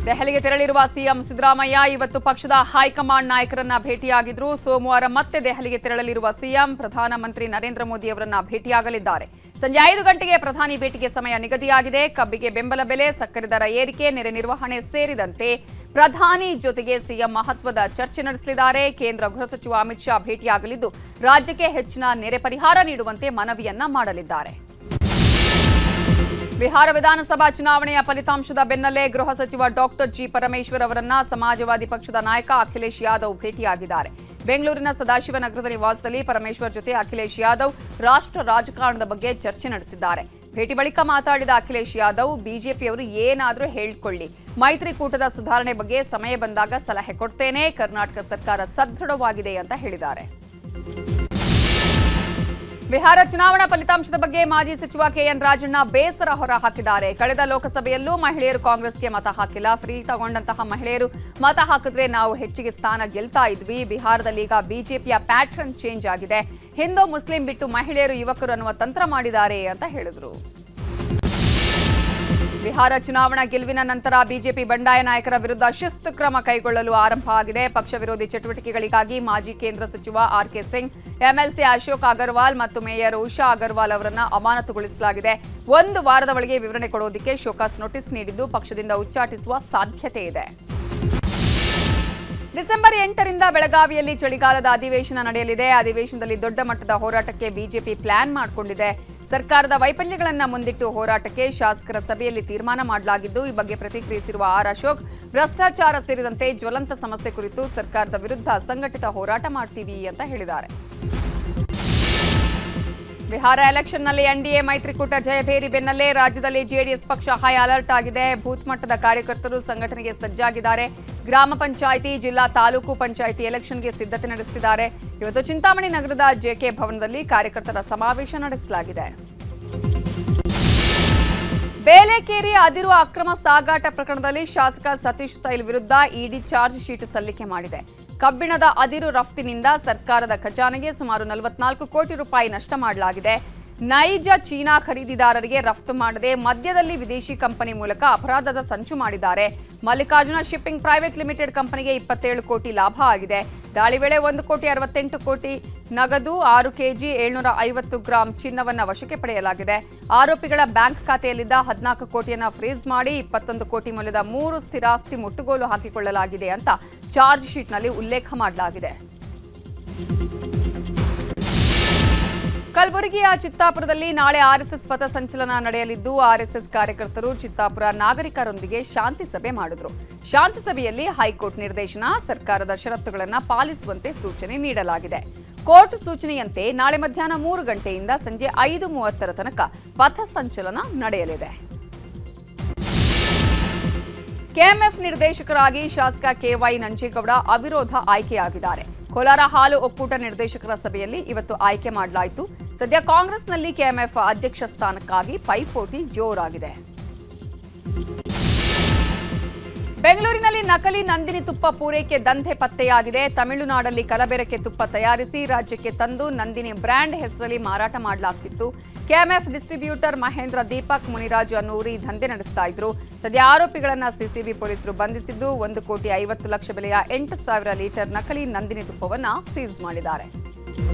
ದೆಹಲಿಗೆ ತೆರಳಿರುವ ಸಿಎಂ ಸಿದ್ದರಾಮಯ್ಯ ಇವತ್ತು ಪಕ್ಷದ ಹೈಕಮಾಂಡ್ ನಾಯಕರನ್ನ ಭೇಟಿಯಾಗಿದ್ರು. ಸೋಮವಾರ ಮತ್ತೆ ದೆಹಲಿಗೆ ತೆರಳಲಿರುವ ಸಿಎಂ ಪ್ರಧಾನಮಂತ್ರಿ ನರೇಂದ್ರ ಮೋದಿ ಅವರನ್ನ ಭೇಟಿಯಾಗಲಿದ್ದಾರೆ. ಸಂಜೆ 5 ಗಂಟೆಗೆ ಪ್ರಧಾನಿ ಭೇಟಿಗೆ ಸಮಯ ನಿಗದಿಯಾಗಿದೆ. ಕಬ್ಬಿಗೆ ಬೆಂಬಲ ಬೆಲೆ, ಸಕ್ಕರೆ ದರ ಏರಿಕೆ, ನೆರೆ ನಿರ್ವಹಣೆ ಸೇರಿದಂತೆ ಪ್ರಧಾನಿ ಜೊತೆಗೆ ಸಿಎಂ ಮಹತ್ವದ ಚರ್ಚೆ ನಡೆಸಲಿದ್ದಾರೆ. ಕೇಂದ್ರ ಗೃಹ ಸಚಿವ ಅಮಿತ್ ಶಾ ಭೇಟಿಯಾಗಲಿದ್ದು ರಾಜ್ಯಕ್ಕೆ ಹೆಚ್ಚಿನ ನೆರೆ ಪರಿಹಾರ ನೀಡುವಂತೆ ಮನವಿಯನ್ನ ಮಾಡಲಿದ್ದಾರೆ. ಬಿಹಾರ ವಿಧಾನಸಭಾ ಚುನಾವಣೆಯ ಫಲಿತಾಂಶದ ಬೆನ್ನಲ್ಲೇ ಗೃಹ ಸಚಿವ ಡಾಕ್ಟರ್ ಜಿ ಪರಮೇಶ್ವರ್ ಅವರನ್ನ ಸಮಾಜವಾದಿ ಪಕ್ಷದ ನಾಯಕ ಅಖಿಲೇಶ್ ಯಾದವ್ ಭೇಟಿಯಾಗಿದ್ದಾರೆ. ಬೆಂಗಳೂರಿನ ಸದಾಶಿವನಗರದ ನಿವಾಸದಲ್ಲಿ ಪರಮೇಶ್ವರ್ ಜೊತೆ ಅಖಿಲೇಶ್ ಯಾದವ್ ರಾಷ್ಟ್ರ ರಾಜಕಾರಣದ ಬಗ್ಗೆ ಚರ್ಚೆ ನಡೆಸಿದ್ದಾರೆ. ಭೇಟಿ ಬಳಿಕ ಮಾತಾಡಿದ ಅಖಿಲೇಶ್ ಯಾದವ್, ಬಿಜೆಪಿಯವರು ಏನಾದರೂ ಹೇಳಿಕೊಳ್ಳಿ, ಮೈತ್ರಿಕೂಟದ ಸುಧಾರಣೆ ಬಗ್ಗೆ ಸಮಯ ಬಂದಾಗ ಸಲಹೆ ಕೊಡ್ತೇನೆ, ಕರ್ನಾಟಕ ಸರ್ಕಾರ ಸದೃಢವಾಗಿದೆ ಅಂತ ಹೇಳಿದ್ದಾರೆ. ಬಿಹಾರ ಚುನಾವಣಾ ಫಲಿತಾಂಶದ ಬಗ್ಗೆ ಮಾಜಿ ಸಚಿವ ಕೆಎನ್ ರಾಜಣ್ಣ ಬೇಸರ ಹೊರಹಾಕಿದ್ದಾರೆ. ಕಳೆದ ಲೋಕಸಭೆಯಲ್ಲೂ ಮಹಿಳೆಯರು ಕಾಂಗ್ರೆಸ್ಗೆ ಮತ ಹಾಕಿಲ್ಲ. ಫ್ರೀ ತಗೊಂಡಂತಹ ಮಹಿಳೆಯರು ಮತ ಹಾಕಿದ್ರೆ ನಾವು ಹೆಚ್ಚಿಗೆ ಸ್ಥಾನ ಗೆಲ್ತಾ ಇದ್ವಿ. ಬಿಹಾರದಲ್ಲಿ ಈಗ ಬಿಜೆಪಿಯ ಪ್ಯಾಟರ್ನ್ ಚೇಂಜ್ ಆಗಿದೆ. ಹಿಂದೂ ಮುಸ್ಲಿಂ ಬಿಟ್ಟು ಮಹಿಳೆಯರು ಯುವಕರು ಅನ್ನುವ ತಂತ್ರ ಮಾಡಿದ್ದಾರೆ ಅಂತ ಹೇಳಿದ್ರು. ಬಿಹಾರ ಚುನಾವಣಾ ಗೆಲುವಿನ ನಂತರ ಬಿಜೆಪಿ ಬಂಡಾಯ ನಾಯಕರ ವಿರುದ್ಧ ಶಿಸ್ತು ಕ್ರಮ ಕೈಗೊಳ್ಳಲು ಆರಂಭ ಆಗಿದೆ. ಪಕ್ಷ ವಿರೋಧಿ ಚಟುವಟಿಕೆಗಳಿಗಾಗಿ ಮಾಜಿ ಕೇಂದ್ರ ಸಚಿವ ಆರ್.ಕೆ. ಸಿಂಗ್, ಎಂಎಲ್ಸಿ ಅಶೋಕ್ ಅಗರ್ವಾಲ್ ಮತ್ತು ಮೇಯರ್ ಉಷಾ ಅಗರ್ವಾಲ್ ಅವರನ್ನ ಅಮಾನತುಗೊಳಿಸಲಾಗಿದೆ. 1 ವಾರದ ಒಳಗೆ ವಿವರಣೆ ಕೊಡೋದಕ್ಕೆ ಶೋಕಾಸ್ ನೋಟಿಸ್ ನೀಡಿದ್ದು ಪಕ್ಷದಿಂದ ಉಚ್ಚಾಟಿಸುವ ಸಾಧ್ಯತೆ ಇದೆ. ಡಿಸೆಂಬರ್ 8ರಿಂದ ಬೆಳಗಾವಿಯಲ್ಲಿ ಚಳಿಗಾಲದ ಅಧಿವೇಶನ ನಡೆಯಲಿದೆ. ಅಧಿವೇಶನದಲ್ಲಿ ದೊಡ್ಡ ಮಟ್ಟದ ಹೋರಾಟಕ್ಕೆ ಬಿಜೆಪಿ ಪ್ಲಾನ್ ಮಾಡಿಕೊಂಡಿದೆ. ಸರ್ಕಾರದ ವೈಫಲ್ಯಗಳನ್ನು ಮುಂದಿಟ್ಟು ಹೋರಾಟಕ್ಕೆ ಶಾಸಕರ ಸಭೆಯಲ್ಲಿ ತೀರ್ಮಾನ ಮಾಡಲಾಗಿದ್ದು, ಈ ಬಗ್ಗೆ ಪ್ರತಿಕ್ರಿಯಿಸಿರುವ ಆರ್ ಅಶೋಕ್, ಭ್ರಷ್ಟಾಚಾರ ಸೇರಿದಂತೆ ಜ್ವಲಂತ ಸಮಸ್ಯೆ ಕುರಿತು ಸರ್ಕಾರದ ವಿರುದ್ಧ ಸಂಘಟಿತ ಹೋರಾಟ ಮಾಡ್ತೀವಿ ಅಂತ ಹೇಳಿದ್ದಾರೆ. ಬಿಹಾರ ಎಲೆಕ್ಷನ್ನಲ್ಲಿ ಎನ್ಡಿಎ ಮೈತ್ರಿಕೂಟ ಜಯಭೇರಿ ಬೆನ್ನಲ್ಲೇ ರಾಜ್ಯದಲ್ಲಿ ಜೆಡಿಎಸ್ ಪಕ್ಷ ಹೈ ಅಲರ್ಟ್ ಆಗಿದೆ. ಬೂತ್ ಮಟ್ಟದ ಕಾರ್ಯಕರ್ತರು ಸಂಘಟನೆಗೆ ಸಜ್ಜಾಗಿದ್ದಾರೆ. ಗ್ರಾಮ ಪಂಚಾಯಿತಿ, ಜಿಲ್ಲಾ ತಾಲೂಕು ಪಂಚಾಯಿತಿ ಎಲೆಕ್ಷನ್ಗೆ ಸಿದ್ಧತೆ ನಡೆಸುತ್ತಿದ್ದಾರೆ. ಇವತ್ತು ಚಿಂತಾಮಣಿ ನಗರದ ಜೆಕೆ ಭವನದಲ್ಲಿ ಕಾರ್ಯಕರ್ತರ ಸಮಾವೇಶ ನಡೆಸಲಾಗಿದೆ. ಬೇಲೆಕೇರಿ ಅದಿರು ಅಕ್ರಮ ಸಾಗಾಟ ಪ್ರಕರಣದಲ್ಲಿ ಶಾಸಕ ಸತೀಶ್ ಸೈಲ್ ವಿರುದ್ಧ ಇಡಿ ಚಾರ್ಜ್ ಶೀಟ್ ಸಲ್ಲಿಕೆ ಮಾಡಿದೆ. ಕಬ್ಬಿಣದ ಅದಿರು ರಫ್ತಿನಿಂದ ಸರ್ಕಾರದ ಖಜಾನೆಗೆ ಸುಮಾರು 44 ಕೋಟಿ ರೂಪಾಯಿ ನಷ್ಟ ಮಾಡಲಾಗಿದೆ. ನೈಜ ಚೀನಾ ಖರೀದಿದಾರರಿಗೆ ರಫ್ತು ಮಾಡದೆ ಮಧ್ಯದಲ್ಲಿ ವಿದೇಶಿ ಕಂಪನಿ ಮೂಲಕ ಅಪರಾಧದ ಸಂಚು ಮಾಡಿದ್ದಾರೆ. ಮಲ್ಲಿಕಾರ್ಜುನ ಶಿಪ್ಪಿಂಗ್ ಪ್ರೈವೇಟ್ ಲಿಮಿಟೆಡ್ ಕಂಪನಿಗೆ 27 ಕೋಟಿ ಲಾಭ ಆಗಿದೆ. ದಾಳಿ ವೇಳೆ 1,68 ಕೋಟಿ ನಗದು, 6 ಕೆಜಿ 750 ಗ್ರಾಂ ಚಿನ್ನವನ್ನು ವಶಕ್ಕೆ ಪಡೆಯಲಾಗಿದೆ. ಆರೋಪಿಗಳ ಬ್ಯಾಂಕ್ ಖಾತೆಯಲ್ಲಿದ್ದ 14 ಕೋಟಿಯನ್ನು ಫ್ರೀಸ್ ಮಾಡಿ 21 ಕೋಟಿ ಮೌಲ್ಯದ 3 ಸ್ಥಿರಾಸ್ತಿ ಮುಟ್ಟುಗೋಲು ಹಾಕಿಕೊಳ್ಳಲಾಗಿದೆ ಅಂತ ಚಾರ್ಜ್ ಶೀಟ್ನಲ್ಲಿ ಉಲ್ಲೇಖ ಮಾಡಲಾಗಿದೆ. ಕಲಬುರಗಿಯ ಚಿತ್ತಾಪುರದಲ್ಲಿ ನಾಳೆ ಆರ್ಎಸ್ಎಸ್ ಪಥಸಂಚಲನ ನಡೆಯಲಿದ್ದು, ಆರ್ಎಸ್ಎಸ್ ಕಾರ್ಯಕರ್ತರು ಚಿತ್ತಾಪುರ ನಾಗರಿಕರೊಂದಿಗೆ ಶಾಂತಿ ಸಭೆ ಮಾಡಿದ್ರು. ಶಾಂತಿ ಸಭೆಯಲ್ಲಿ ಹೈಕೋರ್ಟ್ ನಿರ್ದೇಶನ, ಸರ್ಕಾರದ ಷರತ್ತುಗಳನ್ನು ಪಾಲಿಸುವಂತೆ ಸೂಚನೆ ನೀಡಲಾಗಿದೆ. ಕೋರ್ಟ್ ಸೂಚನೆಯಂತೆ ನಾಳೆ ಮಧ್ಯಾಹ್ನ 3 ಗಂಟೆಯಿಂದ ಸಂಜೆ 5:30 ತನಕ ಪಥಸಂಚಲನ ನಡೆಯಲಿದೆ. ಕೆಎಂಎಫ್ ನಿರ್ದೇಶಕರಾಗಿ ಶಾಸಕ ಕೆವೈ ನಂಜೇಗೌಡ ಅವಿರೋಧ ಆಯ್ಕೆಯಾಗಿದ್ದಾರೆ. ಕೋಲಾರ ಹಾಲು ಒಕ್ಕೂಟ ನಿರ್ದೇಶಕರ ಸಭೆಯಲ್ಲಿ ಇವತ್ತು ಆಯ್ಕೆ ಮಾಡಲಾಯಿತು. ಸದ್ಯ ಕಾಂಗ್ರೆಸ್ನಲ್ಲಿ ಕೆಎಂಎಫ್ ಅಧ್ಯಕ್ಷ ಸ್ಥಾನಕ್ಕಾಗಿ ಪೈಪೋಟಿ ಜೋರಾಗಿದೆ. ಬೆಂಗಳೂರಿನಲ್ಲಿ ನಕಲಿ ನಂದಿನಿ ತುಪ್ಪ ಪೂರೈಕೆ ದಂಧೆ ಪತ್ತೆಯಾಗಿದೆ. ತಮಿಳುನಾಡಲ್ಲಿ ಕಲಬೆರಕೆ ತುಪ್ಪ ತಯಾರಿಸಿ ರಾಜ್ಯಕ್ಕೆ ತಂದು ನಂದಿನಿ ಬ್ರ್ಯಾಂಡ್ ಹೆಸರಲ್ಲಿ ಮಾರಾಟ ಮಾಡಲಾಗ್ತಿತ್ತು. ಕೆಎಂಎಫ್ ಡಿಸ್ಟ್ರಿಬ್ಯೂಟರ್ ಮಹೇಂದ್ರ ದೀಪಕ್ ಮುನಿರಾಜು ಅನ್ನೂರು ಈ ದಂಧೆ ನಡೆಸ್ತಾ ಇದ್ರು. ಸದ್ಯ ಆರೋಪಿಗಳನ್ನು ಸಿಸಿಬಿ ಪೊಲೀಸರು ಬಂಧಿಸಿದ್ದು 1,50,00,000 ಬೆಲೆಯ 8,000 ಲೀಟರ್ ನಕಲಿ ನಂದಿನಿ ತುಪ್ಪವನ್ನು ಸೀಸ್ ಮಾಡಿದ್ದಾರೆ.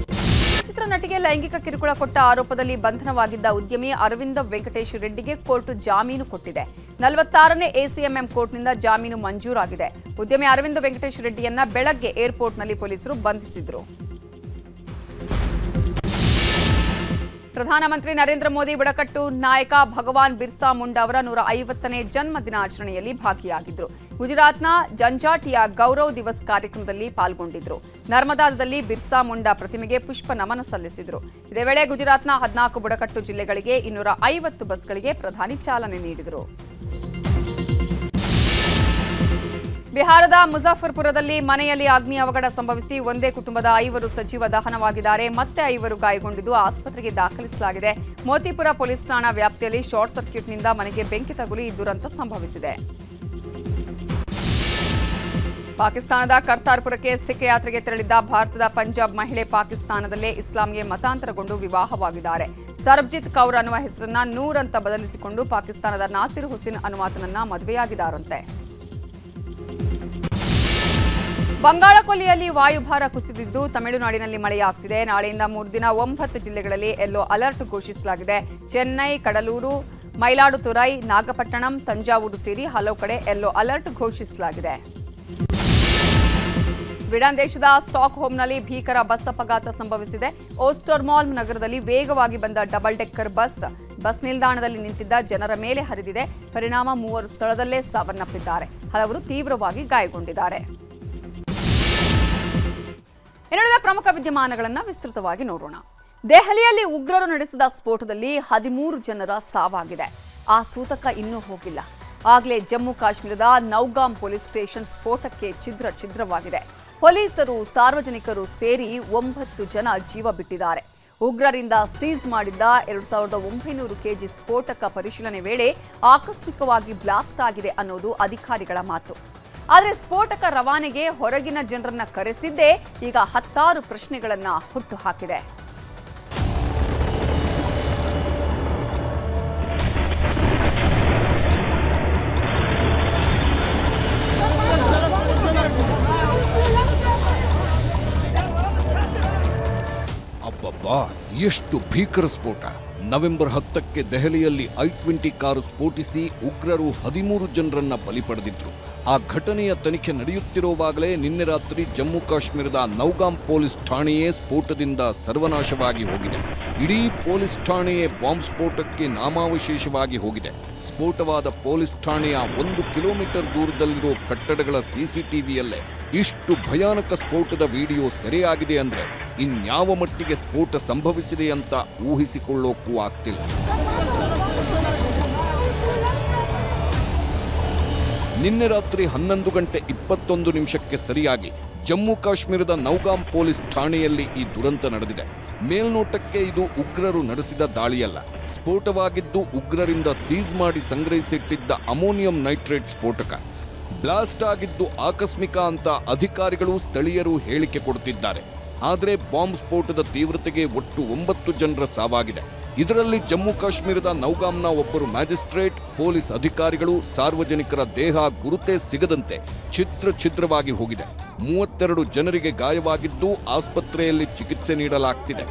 ಚಿತ್ರನಟಿಗೆ ಲೈಂಗಿಕ ಕಿರುಕುಳ ಕೊಟ್ಟ ಆರೋಪದಲ್ಲಿ ಬಂಧನವಾಗಿದ್ದ ಉದ್ಯಮಿ ಅರವಿಂದ ವೆಂಕಟೇಶ್ ರೆಡ್ಡಿಗೆ ಕೋರ್ಟ್ ಜಾಮೀನು ಕೊಟ್ಟಿದೆ. 46ನೇ ಎಸಿಎಂಎಂ ಕೋರ್ಟ್ನಿಂದ ಜಾಮೀನು ಮಂಜೂರಾಗಿದೆ. ಉದ್ಯಮಿ ಅರವಿಂದ ವೆಂಕಟೇಶ್ ರೆಡ್ಡಿಯನ್ನ ಬೆಳಗ್ಗೆ ಏರ್ಪೋರ್ಟ್ನಲ್ಲಿ ಪೊಲೀಸರು ಬಂಧಿಸಿದ್ರು. ಪ್ರಧಾನಮಂತ್ರಿ ನರೇಂದ್ರ ಮೋದಿ ಬುಡಕಟ್ಟು ನಾಯಕ ಭಗವಾನ್ ಬಿರ್ಸಾ ಮುಂಡಾ ಅವರ 150ನೇ ಜನ್ಮ ದಿನಾಚರಣೆಯಲ್ಲಿ ಭಾಗಿಯಾಗಿದ್ದರು. ಗುಜರಾತ್ನ ಜಂಜಾಟಿಯ ಗೌರವ್ ದಿವಸ್ ಕಾರ್ಯಕ್ರಮದಲ್ಲಿ ಪಾಲ್ಗೊಂಡಿದ್ದರು. ನರ್ಮದಾದಲ್ಲಿ ಬಿರ್ಸಾ ಮುಂಡಾ ಪ್ರತಿಮೆಗೆ ಪುಷ್ಪ ನಮನ ಸಲ್ಲಿಸಿದರು. ಇದೇ ವೇಳೆ ಗುಜರಾತ್ನ 14 ಬುಡಕಟ್ಟು ಜಿಲ್ಲೆಗಳಿಗೆ 250 ಬಸ್ಗಳಿಗೆ ಪ್ರಧಾನಿ ಚಾಲನೆ ನೀಡಿದರು. ಬಿಹಾರದ ಮುಜಾಫರ್ಪುರದಲ್ಲಿ ಮನೆಯಲ್ಲಿ ಅಗ್ನಿ ಅವಘಡ ಸಂಭವಿಸಿ ಒಂದೇ ಕುಟುಂಬದ 5 ಸಜೀವ ದಹನವಾಗಿದ್ದಾರೆ. ಮತ್ತೆ 5 ಗಾಯಗೊಂಡಿದ್ದು ಆಸ್ಪತ್ರೆಗೆ ದಾಖಲಿಸಲಾಗಿದೆ. ಮೋತಿಪುರ ಪೊಲೀಸ್ ಠಾಣಾ ವ್ಯಾಪ್ತಿಯಲ್ಲಿ ಶಾರ್ಟ್ ಸರ್ಕ್ಯೂಟ್ನಿಂದ ಮನೆಗೆ ಬೆಂಕಿ ತಗುಲಿ ಈ ದುರಂತ ಸಂಭವಿಸಿದೆ. ಪಾಕಿಸ್ತಾನದ ಕರ್ತಾರ್ಪುರಕ್ಕೆ ಸಿಖ್ ಯಾತ್ರೆಗೆ ತೆರಳಿದ್ದ ಭಾರತದ ಪಂಜಾಬ್ ಮಹಿಳೆ ಪಾಕಿಸ್ತಾನದಲ್ಲೇ ಇಸ್ಲಾಂಗೆ ಮತಾಂತರಗೊಂಡು ವಿವಾಹವಾಗಿದ್ದಾರೆ. ಸರ್ಬ್ಜಿತ್ ಕೌರ್ ಅನ್ನುವ ಹೆಸರನ್ನ ನೂರ್ ಅಂತ ಬದಲಿಸಿಕೊಂಡು ಪಾಕಿಸ್ತಾನದ ನಾಸಿರ್ ಹುಸೇನ್ ಅನ್ನುವಾತನನ್ನ ಮದುವೆಯಾಗಿದ್ದಾರಂತೆ. ಬಂಗಾಳಕೊಲ್ಲಿಯಲ್ಲಿ ವಾಯುಭಾರ ಕುಸಿದಿದ್ದು ತಮಿಳುನಾಡಿನಲ್ಲಿ ಮಳೆಯಾಗ್ತಿದೆ. ನಾಳೆಯಿಂದ 3 ದಿನ 9 ಜಿಲ್ಲೆಗಳಲ್ಲಿ ಯೆಲ್ಲೋ ಅಲರ್ಟ್ ಘೋಷಿಸಲಾಗಿದೆ. ಚೆನ್ನೈ, ಕಡಲೂರು, ಮಯಿಲಾಡುತುರೈ, ನಾಗಪಟ್ಟಣಂ, ತಂಜಾವೂರು ಸೇರಿ ಹಲವು ಕಡೆ ಯೆಲ್ಲೋ ಅಲರ್ಟ್ ಘೋಷಿಸಲಾಗಿದೆ. ಸ್ವೀಡನ್ ದೇಶದ ಸ್ಟಾಕ್ ಹೋಮ್ನಲ್ಲಿ ಭೀಕರ ಬಸ್ ಅಪಘಾತ ಸಂಭವಿಸಿದೆ. ಓಸ್ಟರ್ಮಾಲ್ಮ್ ನಗರದಲ್ಲಿ ವೇಗವಾಗಿ ಬಂದ ಡಬಲ್ ಡೆಕ್ಕರ್ ಬಸ್ ನಿಲ್ದಾಣದಲ್ಲಿ ನಿಂತಿದ್ದ ಜನರ ಮೇಲೆ ಹರಿದಿದೆ. ಪರಿಣಾಮ 3 ಸ್ಥಳದಲ್ಲೇ ಸಾವನ್ನಪ್ಪಿದ್ದಾರೆ. ಹಲವರು ತೀವ್ರವಾಗಿ ಗಾಯಗೊಂಡಿದ್ದಾರೆ. ಇನ್ನುಳಿದ ಪ್ರಮುಖ ವಿದ್ಯಮಾನಗಳನ್ನು ವಿಸ್ತೃತವಾಗಿ ನೋಡೋಣ. ದೆಹಲಿಯಲ್ಲಿ ಉಗ್ರರು ನಡೆಸಿದ ಸ್ಫೋಟದಲ್ಲಿ 13 ಜನರ ಸಾವಾಗಿದೆ. ಆ ಸೂತಕ ಇನ್ನೂ ಹೋಗಿಲ್ಲ. ಆಗಲೇ ಜಮ್ಮು ಕಾಶ್ಮೀರದ ನೌಗಾಮ್ ಪೊಲೀಸ್ ಸ್ಟೇಷನ್ ಸ್ಫೋಟಕ್ಕೆ ಛಿದ್ರವಾಗಿದೆ. ಪೊಲೀಸರು, ಸಾರ್ವಜನಿಕರು ಸೇರಿ 9 ಜನ ಜೀವ ಬಿಟ್ಟಿದ್ದಾರೆ. ಉಗ್ರರಿಂದ ಸೀಸ್ ಮಾಡಿದ್ದ 2900 ಕೆಜಿ ಸ್ಫೋಟಕ ಪರಿಶೀಲನೆ ವೇಳೆ ಆಕಸ್ಮಿಕವಾಗಿ ಬ್ಲಾಸ್ಟ್ ಆಗಿದೆ ಅನ್ನೋದು ಅಧಿಕಾರಿಗಳ ಮಾತು. ಆದರೆ ಸ್ಫೋಟಕ ರವಾನೆಗೆ ಹೊರಗಿನ ಜನರನ್ನ ಕರೆಸಿದ್ದೇ ಈಗ 10 ಪ್ರಶ್ನೆಗಳನ್ನ ಹುಟ್ಟುಹಾಕಿದೆ. ಅಬ್ಬಬ್ಬಾ, ಎಷ್ಟು ಭೀಕರ ಸ್ಫೋಟ! ನವೆಂಬರ್ 10ಕ್ಕೆ ದೆಹಲಿಯಲ್ಲಿ I-20 ಕಾರು ಸ್ಫೋಟಿಸಿ ಉಗ್ರರು 13 ಜನರನ್ನ ಬಲಿ ಪಡೆದಿದ್ರು. ಆ ಘಟನೆಯ ತನಿಖೆ ನಡೆಯುತ್ತಿರುವಾಗಲೇ ನಿನ್ನೆ ರಾತ್ರಿ ಜಮ್ಮು ಕಾಶ್ಮೀರದ ನೌಗಾಮ್ ಪೊಲೀಸ್ ಠಾಣೆಯೇ ಸ್ಫೋಟದಿಂದ ಸರ್ವನಾಶವಾಗಿ ಹೋಗಿದೆ. ಇಡೀ ಪೊಲೀಸ್ ಠಾಣೆಯೇ ಬಾಂಬ್ ಸ್ಫೋಟಕ್ಕೆ ನಾಮಾವಶೇಷವಾಗಿ ಹೋಗಿದೆ. ಸ್ಫೋಟವಾದ ಪೊಲೀಸ್ ಠಾಣೆಯ 1 ಕಿಲೋಮೀಟರ್ ದೂರದಲ್ಲಿರೋ ಕಟ್ಟಡಗಳ CCTVಯಲ್ಲೇ ಇಷ್ಟು ಭಯಾನಕ ಸ್ಫೋಟದ ವಿಡಿಯೋ ಸೆರೆಯಾಗಿದೆ ಅಂದ್ರೆ ಇನ್ಯಾವ ಮಟ್ಟಿಗೆ ಸ್ಫೋಟ ಸಂಭವಿಸಿದೆ ಅಂತ ಊಹಿಸಿಕೊಳ್ಳೋಕ್ಕೂ ಆಗ್ತಿಲ್ಲ. ನಿನ್ನೆ ರಾತ್ರಿ 11 ಗಂಟೆ 21 ನಿಮಿಷಕ್ಕೆ ಸರಿಯಾಗಿ ಜಮ್ಮು ಕಾಶ್ಮೀರದ ನೌಗಾಮ್ ಪೊಲೀಸ್ ಠಾಣೆಯಲ್ಲಿ ಈ ದುರಂತ ನಡೆದಿದೆ. ಮೇಲ್ನೋಟಕ್ಕೆ ಇದು ಉಗ್ರರು ನಡೆಸಿದ ದಾಳಿಯಲ್ಲ. ಸ್ಫೋಟವಾಗಿದ್ದು ಉಗ್ರರಿಂದ ಸೀಸ್ ಮಾಡಿ ಸಂಗ್ರಹಿಸಿಟ್ಟಿದ್ದ ಅಮೋನಿಯಂ ನೈಟ್ರೇಟ್ ಸ್ಫೋಟಕ. ಬ್ಲಾಸ್ಟ್ ಆಗಿದ್ದು ಆಕಸ್ಮಿಕ ಅಂತ ಅಧಿಕಾರಿಗಳು, ಸ್ಥಳೀಯರು ಹೇಳಿಕೆ ಕೊಡುತ್ತಿದ್ದಾರೆ. ಆದರೆ ಬಾಂಬ್ ಸ್ಫೋಟದ ತೀವ್ರತೆಗೆ ಒಟ್ಟು 9 ಜನರ ಸಾವಾಗಿದೆ. ಇದರಲ್ಲಿ ಜಮ್ಮು ಕಾಶ್ಮೀರದ ನೌಗಾಮ್ನ ಒಬ್ಬರು ಮ್ಯಾಜಿಸ್ಟ್ರೇಟ್, ಪೊಲೀಸ್ ಅಧಿಕಾರಿಗಳು, ಸಾರ್ವಜನಿಕರ ದೇಹ ಗುರುತೇ ಸಿಗದಂತೆ ಛಿದ್ರವಾಗಿ ಹೋಗಿದೆ. 32 ಜನರಿಗೆ ಗಾಯವಾಗಿದ್ದು ಆಸ್ಪತ್ರೆಯಲ್ಲಿ ಚಿಕಿತ್ಸೆ ನೀಡಲಾಗ್ತಿದೆ.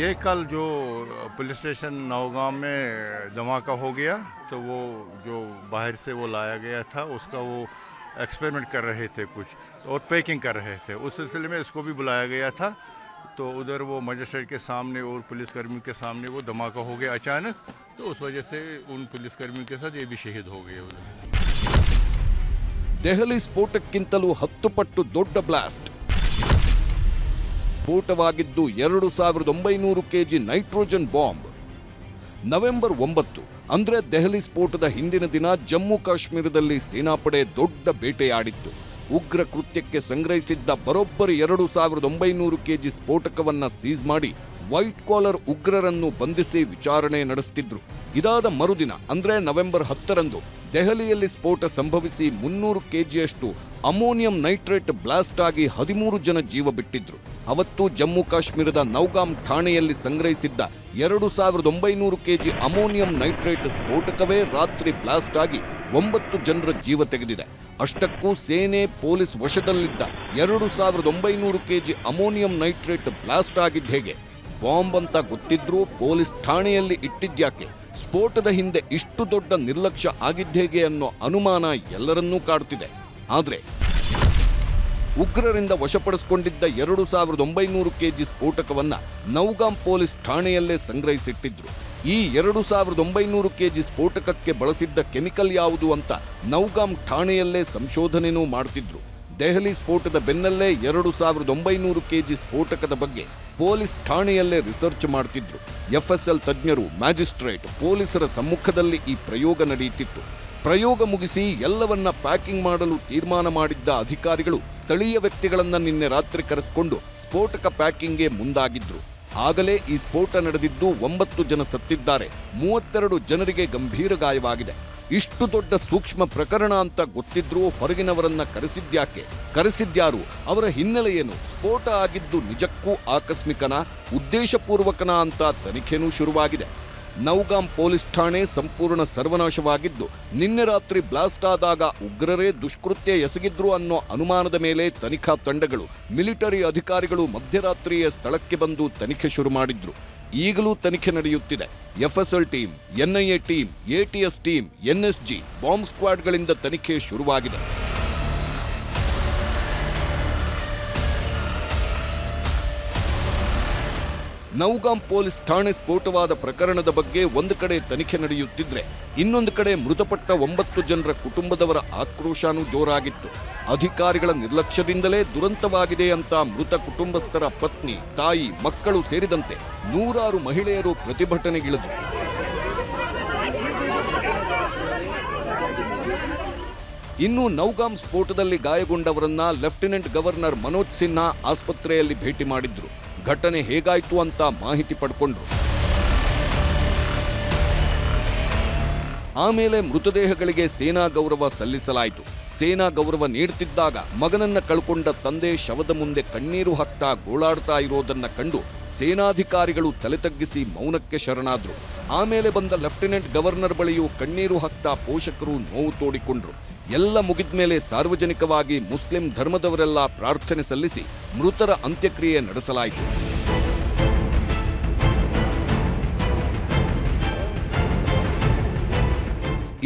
ये कल जो पुलिस स्टेशन नौगाम में धमाका हो गया तो वो जो बाहर से वो लाया गया था उसका वो एक्सपेरिमेंट कर रहे थे कुछ और पैकिंग कर रहे थे. उस सिलसिले में इसको भी बुलाया गया था. तो उधर वो मजिस्ट्रेट के सामने और पुलिसकर्मियों के सामने वो धमाका हो गया अचानक. तो उस वजह से उन पुलिसकर्मियों के साथ ये भी शहीद हो गए उधर. ದೆಹಲಿ ಸ್ಫೋಟಕ್ಕಿಂತಲೂ 10 ಪಟ್ಟು ದೊಡ್ಡ ಬ್ಲಾಸ್ಟ್. ಸ್ಫೋಟವಾಗಿದ್ದು 2900 ಕೆಜಿ ನೈಟ್ರೋಜನ್ ಬಾಂಬ್. ನವೆಂಬರ್ 9 ಅಂದ್ರೆ ದೆಹಲಿ ಸ್ಫೋಟದ ಹಿಂದಿನ ದಿನ ಜಮ್ಮು ಕಾಶ್ಮೀರದಲ್ಲಿ ಸೇನಾಪಡೆ ದೊಡ್ಡ ಬೇಟೆಯಾಡಿತ್ತು. ಉಗ್ರ ಕೃತ್ಯಕ್ಕೆ ಸಂಗ್ರಹಿಸಿದ್ದ ಬರೋಬ್ಬರಿ 2900 ಕೆಜಿ ಸ್ಫೋಟಕವನ್ನ ಸೀಸ್ ಮಾಡಿ ವೈಟ್ ಕಾಲರ್ ಉಗ್ರರನ್ನು ಬಂಧಿಸಿ ವಿಚಾರಣೆ ನಡೆಸುತ್ತಿದ್ರು. ಇದಾದ ಮರುದಿನ ಅಂದ್ರೆ ನವೆಂಬರ್ 10ರಂದು ದೆಹಲಿಯಲ್ಲಿ ಸ್ಫೋಟ ಸಂಭವಿಸಿ 300 ಕೆಜಿಯಷ್ಟು ಅಮೋನಿಯಂ ನೈಟ್ರೇಟ್ ಬ್ಲಾಸ್ಟ್ ಆಗಿ 13 ಜನ ಜೀವ ಬಿಟ್ಟಿದ್ರು. ಅವತ್ತು ಜಮ್ಮು ಕಾಶ್ಮೀರದ ನೌಗಾಮ್ ಠಾಣೆಯಲ್ಲಿ ಸಂಗ್ರಹಿಸಿದ್ದ 2900 ಕೆಜಿ ಅಮೋನಿಯಂ ನೈಟ್ರೇಟ್ ಸ್ಫೋಟಕವೇ ರಾತ್ರಿ ಬ್ಲಾಸ್ಟ್ ಆಗಿ 9 ಜನರ ಜೀವ ತೆಗೆದಿದೆ. ಅಷ್ಟಕ್ಕೂ ಸೇನೆ, ಪೊಲೀಸ್ ವಶದಲ್ಲಿದ್ದ 2900 ಕೆಜಿ ಅಮೋನಿಯಂ ನೈಟ್ರೇಟ್ ಬ್ಲಾಸ್ಟ್ ಆಗಿದ್ದ ಹೇಗೆ? ಬಾಂಬ್ ಅಂತ ಗೊತ್ತಿದ್ರೂ ಪೊಲೀಸ್ ಠಾಣೆಯಲ್ಲಿ ಇಟ್ಟಿದ್ಯಾಕೆ? ಸ್ಫೋಟದ ಹಿಂದೆ ಇಷ್ಟು ದೊಡ್ಡ ನಿರ್ಲಕ್ಷ್ಯ ಆಗಿದ್ದೇಗೆ ಅನ್ನೋ ಅನುಮಾನ ಎಲ್ಲರನ್ನೂ ಕಾಡುತ್ತಿದೆ. ಆದರೆ ಉಗ್ರರಿಂದ ವಶಪಡಿಸಿಕೊಂಡಿದ್ದ 2900 ಕೆಜಿ ಸ್ಫೋಟಕವನ್ನ ನೌಗಾಮ್ ಪೊಲೀಸ್ ಠಾಣೆಯಲ್ಲೇ ಸಂಗ್ರಹಿಸಿಟ್ಟಿದ್ರು. ಈ 2900 ಕೆಜಿ ಸ್ಫೋಟಕಕ್ಕೆ ಬಳಸಿದ್ದ ಕೆಮಿಕಲ್ ಯಾವುದು ಅಂತ ನೌಗಾಮ್ ಠಾಣೆಯಲ್ಲೇ ಸಂಶೋಧನೆನೂ ಮಾಡ್ತಿದ್ರು. ದೆಹಲಿ ಸ್ಫೋಟದ ಬೆನ್ನಲ್ಲೇ 2900 ಕೆಜಿ ಸ್ಫೋಟಕದ ಬಗ್ಗೆ ಪೊಲೀಸ್ ಠಾಣೆಯಲ್ಲೇ ರಿಸರ್ಚ್ ಮಾಡ್ತಿದ್ರು. FSL ತಜ್ಞರು, ಮ್ಯಾಜಿಸ್ಟ್ರೇಟ್, ಪೊಲೀಸರ ಸಮ್ಮುಖದಲ್ಲಿ ಈ ಪ್ರಯೋಗ ನಡೆಯುತ್ತಿತ್ತು. ಪ್ರಯೋಗ ಮುಗಿಸಿ ಎಲ್ಲವನ್ನ ಪ್ಯಾಕಿಂಗ್ ಮಾಡಲು ತೀರ್ಮಾನ ಮಾಡಿದ್ದ ಅಧಿಕಾರಿಗಳು ಸ್ಥಳೀಯ ವ್ಯಕ್ತಿಗಳನ್ನ ನಿನ್ನೆ ರಾತ್ರಿ ಕರೆಸಿಕೊಂಡು ಸ್ಫೋಟಕ ಪ್ಯಾಕಿಂಗ್ಗೆ ಮುಂದಾಗಿದ್ರು. ಆಗಲೇ ಈ ಸ್ಫೋಟ ನಡೆದಿದ್ದು 9 ಜನ ಸತ್ತಿದ್ದಾರೆ, 32 ಜನರಿಗೆ ಗಂಭೀರ ಗಾಯವಾಗಿದೆ. ಇಷ್ಟು ದೊಡ್ಡ ಸೂಕ್ಷ್ಮ ಪ್ರಕರಣ ಅಂತ ಗೊತ್ತಿದ್ರೂ ಹೊರಗಿನವರನ್ನ ಕರೆಸಿದ್ಯಾರು? ಅವರ ಹಿನ್ನೆಲೆ ಏನು? ಸ್ಫೋಟ ಆಗಿದ್ದು ನಿಜಕ್ಕೂ ಆಕಸ್ಮಿಕನ, ಉದ್ದೇಶಪೂರ್ವಕನ ಅಂತ ತನಿಖೆನೂ ಶುರುವಾಗಿದೆ. ನೌಗಾಂ ಪೊಲೀಸ್ ಠಾಣೆ ಸಂಪೂರ್ಣ ಸರ್ವನಾಶವಾಗಿದ್ದು, ನಿನ್ನೆ ರಾತ್ರಿ ಬ್ಲಾಸ್ಟ್ ಆದಾಗ ಉಗ್ರರೇ ದುಷ್ಕೃತ್ಯ ಎಸಗಿದ್ರು ಅನ್ನೋ ಅನುಮಾನದ ಮೇಲೆ ತನಿಖಾ ತಂಡಗಳು, ಮಿಲಿಟರಿ ಅಧಿಕಾರಿಗಳು ಮಧ್ಯರಾತ್ರಿಯೇ ಸ್ಥಳಕ್ಕೆ ಬಂದು ತನಿಖೆ ಶುರು ಮಾಡಿದ್ರು. ಈಗಲೂ ತನಿಖೆ ನಡೆಯುತ್ತಿದೆ. FSL team, NIA team, ATS team, NSG, bomb ಸ್ಕ್ವಾಡ್ಗಳಿಂದ ತನಿಖೆ ಶುರುವಾಗಿದೆ. ನೌಗಾಂ ಪೊಲೀಸ್ ಠಾಣೆ ಸ್ಫೋಟವಾದ ಪ್ರಕರಣದ ಬಗ್ಗೆ ಒಂದು ಕಡೆ ತನಿಖೆ ನಡೆಯುತ್ತಿದ್ರೆ, ಇನ್ನೊಂದು ಕಡೆ ಮೃತಪಟ್ಟ 9 ಜನರ ಕುಟುಂಬದವರ ಆಕ್ರೋಶನೂ ಜೋರಾಗಿತ್ತು. ಅಧಿಕಾರಿಗಳ ನಿರ್ಲಕ್ಷ್ಯದಿಂದಲೇ ದುರಂತವಾಗಿದೆ ಅಂತ ಮೃತ ಕುಟುಂಬಸ್ಥರ ಪತ್ನಿ, ತಾಯಿ, ಮಕ್ಕಳು ಸೇರಿದಂತೆ 100 ಮಹಿಳೆಯರು ಪ್ರತಿಭಟನೆಗಿಳಿದರು. ಇನ್ನು ನೌಗಾಂ ಸ್ಫೋಟದಲ್ಲಿ ಗಾಯಗೊಂಡವರನ್ನ ಲೆಫ್ಟಿನೆಂಟ್ ಗವರ್ನರ್ ಮನೋಜ್ ಸಿನ್ಹಾ ಆಸ್ಪತ್ರೆಯಲ್ಲಿ ಭೇಟಿ ಮಾಡಿದ್ರು. ಘಟನೆ ಹೇಗಾಯ್ತು ಅಂತ ಮಾಹಿತಿ ಪಡ್ಕೊಂಡ್ರು. ಆಮೇಲೆ ಮೃತದೇಹಗಳಿಗೆ ಸೇನಾ ಗೌರವ ಸಲ್ಲಿಸಲಾಯಿತು. ಸೇನಾ ಗೌರವ ನೀಡುತ್ತಿದ್ದಾಗ ಮಗನನ್ನ ಕಳ್ಕೊಂಡ ತಂದೆ ಶವದ ಮುಂದೆ ಕಣ್ಣೀರು ಹಾಕ್ತಾ ಗೋಳಾಡ್ತಾ ಇರೋದನ್ನ ಕಂಡು ಸೇನಾಧಿಕಾರಿಗಳು ತಲೆ ತಗ್ಗಿಸಿ ಮೌನಕ್ಕೆ ಶರಣಾದ್ರು. ಆಮೇಲೆ ಬಂದ ಲೆಫ್ಟಿನೆಂಟ್ ಗವರ್ನರ್ ಬಳಿಯೂ ಕಣ್ಣೀರು ಹಾಕ್ತಾ ಪೋಷಕರು ನೋವು ತೋಡಿಕೊಂಡ್ರು. ಎಲ್ಲ ಮುಗಿದ್ಮೇಲೆ ಸಾರ್ವಜನಿಕವಾಗಿ ಮುಸ್ಲಿಂ ಧರ್ಮದವರೆಲ್ಲ ಪ್ರಾರ್ಥನೆ ಸಲ್ಲಿಸಿ ಮೃತರ ಅಂತ್ಯಕ್ರಿಯೆ ನಡೆಸಲಾಯಿತು.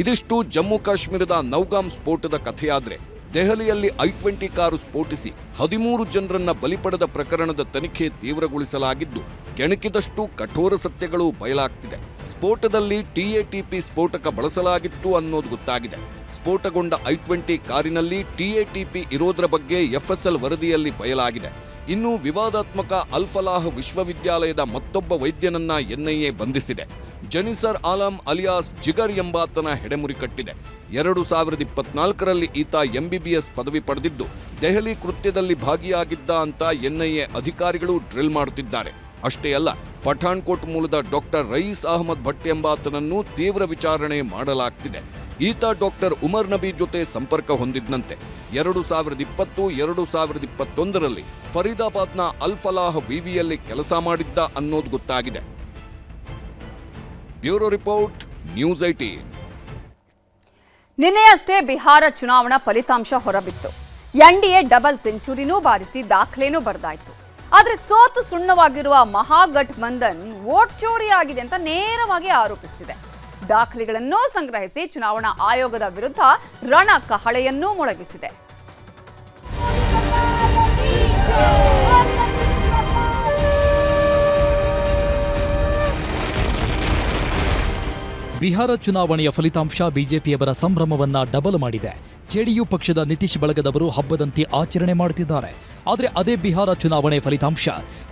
ಇದಿಷ್ಟು ಜಮ್ಮು ಕಾಶ್ಮೀರದ ನೌಗಾಂ ಸ್ಫೋಟದ ಕಥೆಯಾದ್ರೆ, ದೆಹಲಿಯಲ್ಲಿ I-20 ಕಾರು ಸ್ಫೋಟಿಸಿ 13 ಜನರನ್ನ ಬಲಿ ಪಡೆದ ಪ್ರಕರಣದ ತನಿಖೆ ತೀವ್ರಗೊಳಿಸಲಾಗಿದ್ದು, ಕೆಣಕಿದಷ್ಟು ಕಠೋರ ಸತ್ಯಗಳು ಬಯಲಾಗ್ತಿದೆ. ಸ್ಫೋಟದಲ್ಲಿ TATP ಸ್ಫೋಟಕ ಬಳಸಲಾಗಿತ್ತು ಅನ್ನೋದು ಗೊತ್ತಾಗಿದೆ. ಸ್ಫೋಟಗೊಂಡ I-20 ಕಾರಿನಲ್ಲಿ TATP ಇರೋದ್ರ ಬಗ್ಗೆ FSL ವರದಿಯಲ್ಲಿ ಬಯಲಾಗಿದೆ. ಇನ್ನು ವಿವಾದಾತ್ಮಕ ಅಲ್-ಫಲಾಹ್ ವಿಶ್ವವಿದ್ಯಾಲಯದ ಮತ್ತೊಬ್ಬ ವೈದ್ಯನನ್ನ NIA ಬಂಧಿಸಿದೆ. ಜನಿಸರ್ ಆಲಂ ಅಲಿಯಾಸ್ ಜಿಗರ್ ಎಂಬಾತನ ಹೆಡೆಮುರಿ ಕಟ್ಟಿದೆ. 2024ರಲ್ಲಿ ಈತ MBBS ಪದವಿ ಪಡೆದಿದ್ದು, ದೆಹಲಿ ಕೃತ್ಯದಲ್ಲಿ ಭಾಗಿಯಾಗಿದ್ದ ಅಂತ NIA ಅಧಿಕಾರಿಗಳು ಡ್ರಿಲ್ ಮಾಡುತ್ತಿದ್ದಾರೆ. ಅಷ್ಟೇ ಅಲ್ಲ, ಪಠಾಣ್ಕೋಟ್ ಮೂಲದ ಡಾಕ್ಟರ್ ರಯೀಸ್ ಅಹಮದ್ ಭಟ್ ಎಂಬಾತನನ್ನು ತೀವ್ರ ವಿಚಾರಣೆ ಮಾಡಲಾಗ್ತಿದೆ. ಈತ ಡಾಕ್ಟರ್ ಉಮರ್ ನಬಿ ಜೊತೆ ಸಂಪರ್ಕ ಹೊಂದಿದ್ದಂತೆ. 2020-2021ರಲ್ಲಿ ಫರೀದಾಬಾದ್ನ ಅಲ್-ಫಲಾಹ್ ವಿವಿಯಲ್ಲಿ ಕೆಲಸ ಮಾಡಿದ್ದ ಅನ್ನೋದು ಗೊತ್ತಾಗಿದೆ. Bureau report, news 18. ನಿನ್ನೆಯಷ್ಟೇ ಬಿಹಾರ ಚುನಾವಣಾ ಫಲಿತಾಂಶ ಹೊರಬಿತ್ತು. NDA ಡಬಲ್ ಸೆಂಚುರಿನೂ ಬಾರಿಸಿ ದಾಖಲೆನೂ ಬರೆದಾಯಿತು. ಆದರೆ ಸೋತು ಸುಣ್ಣವಾಗಿರುವ ಮಹಾಗಠಬಂಧನ್ ವೋಟ್ ಚೋರಿ ಆಗಿದೆ ಅಂತ ನೇರವಾಗಿ ಆರೋಪಿಸುತ್ತಿದೆ. ದಾಖಲೆಗಳನ್ನು ಸಂಗ್ರಹಿಸಿ ಚುನಾವಣಾ ಆಯೋಗದ ವಿರುದ್ಧ ರಣ ಕಹಳೆಯನ್ನೂ ಮೊಳಗಿಸಿದೆ. ಬಿಹಾರ ಚುನಾವಣೆಯ ಫಲಿತಾಂಶ ಬಿಜೆಪಿಯವರ ಸಂಭ್ರಮವನ್ನ ಡಬಲ್ ಮಾಡಿದೆ. ಜೆಡಿಯು ಪಕ್ಷದ ನಿತೀಶ್ ಬಳಗದವರು ಹಬ್ಬದಂತೆ ಆಚರಣೆ ಮಾಡುತ್ತಿದ್ದಾರೆ. ಆದರೆ ಅದೇ ಬಿಹಾರ ಚುನಾವಣೆ ಫಲಿತಾಂಶ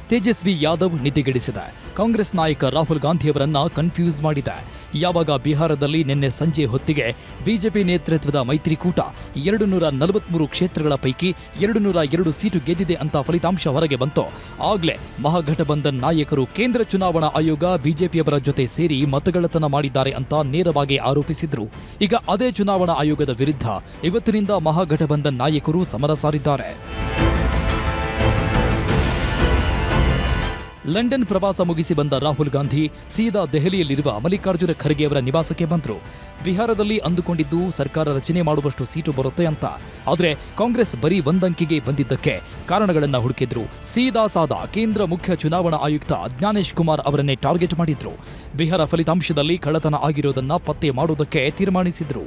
ತೇಜಸ್ವಿ ಯಾದವ್ ನಿದ್ದೆಗೆಡಿಸಿದೆ. ಕಾಂಗ್ರೆಸ್ ನಾಯಕ ರಾಹುಲ್ ಗಾಂಧಿಯವರನ್ನ ಕನ್ಫ್ಯೂಸ್ ಮಾಡಿದೆ. ಯಾವಾಗ ಬಿಹಾರದಲ್ಲಿ ನಿನ್ನೆ ಸಂಜೆ ಹೊತ್ತಿಗೆ ಬಿಜೆಪಿ ನೇತೃತ್ವದ ಮೈತ್ರಿಕೂಟ 243 ಕ್ಷೇತ್ರಗಳ ಪೈಕಿ 202 ಸೀಟು ಗೆದ್ದಿದೆ ಅಂತ ಫಲಿತಾಂಶ ಹೊರಗೆ ಬಂತೋ, ಆಗ್ಲೇ ಮಹಾಗಠಬಂಧನ್ ನಾಯಕರು ಕೇಂದ್ರ ಚುನಾವಣಾ ಆಯೋಗ ಬಿಜೆಪಿಯವರ ಜೊತೆ ಸೇರಿ ಮತಗಳ್ಳತನ ಮಾಡಿದ್ದಾರೆ ಅಂತ ನೇರವಾಗಿ ಆರೋಪಿಸಿದ್ರು. ಈಗ ಅದೇ ಚುನಾವಣಾ ಆಯೋಗದ ವಿರುದ್ಧ ಇವತ್ತಿನಿಂದ ಮಹಾಗಠಬಂಧನ್ ನಾಯಕರು ಸಮರ ಸಾರಿದ್ದಾರೆ. ಲಂಡನ್ ಪ್ರವಾಸ ಮುಗಿಸಿ ಬಂದ ರಾಹುಲ್ ಗಾಂಧಿ ಸೀದಾ ದೆಹಲಿಯಲ್ಲಿರುವ ಮಲ್ಲಿಕಾರ್ಜುನ ಖರ್ಗೆ ಅವರ ನಿವಾಸಕ್ಕೆ ಬಂದರು. ಬಿಹಾರದಲ್ಲಿ ಅಂದುಕೊಂಡಿದ್ದು ಸರ್ಕಾರ ರಚನೆ ಮಾಡುವಷ್ಟು ಸೀಟು ಬರುತ್ತೆ ಅಂತ. ಆದರೆ ಕಾಂಗ್ರೆಸ್ ಬರೀ ಒಂದಂಕಿಗೆ ಬಂದಿದ್ದಕ್ಕೆ ಕಾರಣಗಳನ್ನ ಹುಡುಕಿದ್ರು. ಸೀದಾ ಸಾದಾ ಕೇಂದ್ರ ಮುಖ್ಯ ಚುನಾವಣಾ ಆಯುಕ್ತ ಜ್ಞಾನೇಶ್ ಕುಮಾರ್ ಅವರನ್ನೇ ಟಾರ್ಗೆಟ್ ಮಾಡಿದ್ರು. ಬಿಹಾರ ಫಲಿತಾಂಶದಲ್ಲಿ ಕಳ್ಳತನ ಆಗಿರೋದನ್ನ ಪತ್ತೆ ಮಾಡುವುದಕ್ಕೆ ತೀರ್ಮಾನಿಸಿದ್ರು.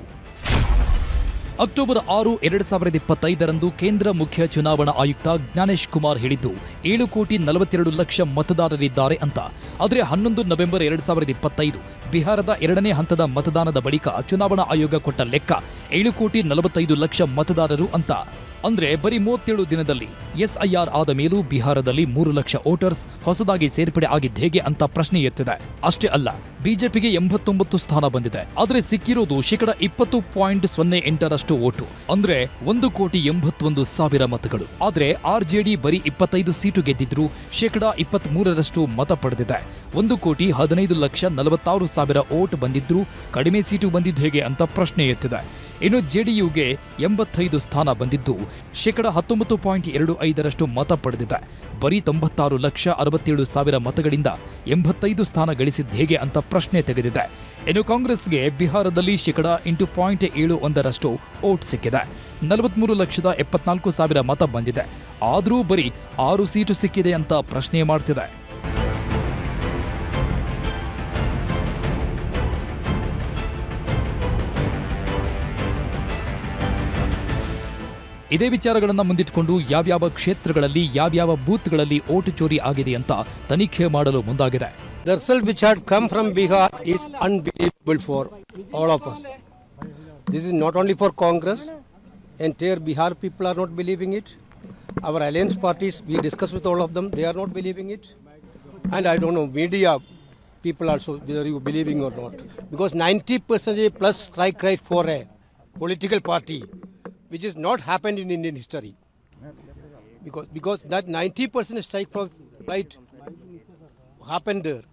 ಅಕ್ಟೋಬರ್ 6, 2025ರಂದು ಕೇಂದ್ರ ಮುಖ್ಯ ಚುನಾವಣಾ ಆಯುಕ್ತ ಜ್ಞಾನೇಶ್ ಕುಮಾರ್ ಹೇಳಿದ್ದು 7,42 ಲಕ್ಷ ಮತದಾರರಿದ್ದಾರೆ ಅಂತ. ಆದರೆ 11 ನವೆಂಬರ್ 2025 ಬಿಹಾರದ 2ನೇ ಹಂತದ ಮತದಾನದ ಬಳಿಕ ಚುನಾವಣಾ ಆಯೋಗ ಕೊಟ್ಟ ಲೆಕ್ಕ 7,45 ಲಕ್ಷ ಮತದಾರರು ಅಂತ. ಅಂದ್ರೆ ಬರೀ 37 ದಿನದಲ್ಲಿ SIR ಆದ ಮೇಲೂ ಬಿಹಾರದಲ್ಲಿ 3 ಲಕ್ಷ ವೋಟರ್ಸ್ ಹೊಸದಾಗಿ ಸೇರ್ಪಡೆ ಆಗಿದ್ದೇಗೆ ಅಂತ ಪ್ರಶ್ನೆ ಎತ್ತಿದೆ. ಅಷ್ಟೇ ಅಲ್ಲ, ಬಿಜೆಪಿಗೆ 89 ಸ್ಥಾನ ಬಂದಿದೆ. ಆದರೆ ಸಿಕ್ಕಿರೋದು 20.08% ಓಟು, ಅಂದ್ರೆ 1,81,00,000 ಮತಗಳು. ಆದ್ರೆ RJD ಬರೀ 25 ಸೀಟು ಗೆದ್ದಿದ್ರು 23% ಮತ ಪಡೆದಿದೆ. 1,15,46,000 ಓಟ್ ಬಂದಿದ್ರು ಕಡಿಮೆ ಸೀಟು ಬಂದಿದ್ದೇಗೆ ಅಂತ ಪ್ರಶ್ನೆ ಎತ್ತಿದೆ. ಇನ್ನು ಜೆಡಿಯುಗೆ 85 ಸ್ಥಾನ ಬಂದಿದ್ದು ಶೇಕಡ 19.25ರಷ್ಟು ಮತ ಪಡೆದಿದೆ. ಬರೀ 96,67,000 ಮತಗಳಿಂದ 85 ಸ್ಥಾನ ಗಳಿಸಿದ್ದು ಹೇಗೆ ಅಂತ ಪ್ರಶ್ನೆ ತೆಗೆದಿದೆ. ಇನ್ನು ಕಾಂಗ್ರೆಸ್ಗೆ ಬಿಹಾರದಲ್ಲಿ ಶೇಕಡ 8.71ರಷ್ಟು ವೋಟ್ ಸಿಕ್ಕಿದೆ. 43,74,000 ಮತ ಬಂದಿದೆ. ಆದರೂ ಬರೀ 6 ಸೀಟು ಸಿಕ್ಕಿದೆ ಅಂತ ಪ್ರಶ್ನೆ ಮಾಡ್ತಿದೆ. ಇದೇ ವಿಚಾರಗಳನ್ನು ಮುಂದಿಟ್ಟುಕೊಂಡು ಯಾವ್ಯಾವ ಕ್ಷೇತ್ರಗಳಲ್ಲಿ ಯಾವ್ಯಾವ ಬೂತ್ಗಳಲ್ಲಿ ಓಟು ಚೋರಿ ಆಗಿದೆ ಅಂತ ತನಿಖೆ ಮಾಡಲು ಮುಂದಾಗಿದೆ. The result which had come from Bihar is unbelievable for all of us. This is not only for Congress. Entire Bihar people are not believing it. Our alliance parties, we discussed with all of them, they are not believing it. And I don't know, media people also, whether you believing or not. Because 90% plus strike rate for a political party, which is not happened in Indian history. Because that 90% strike rate happened there.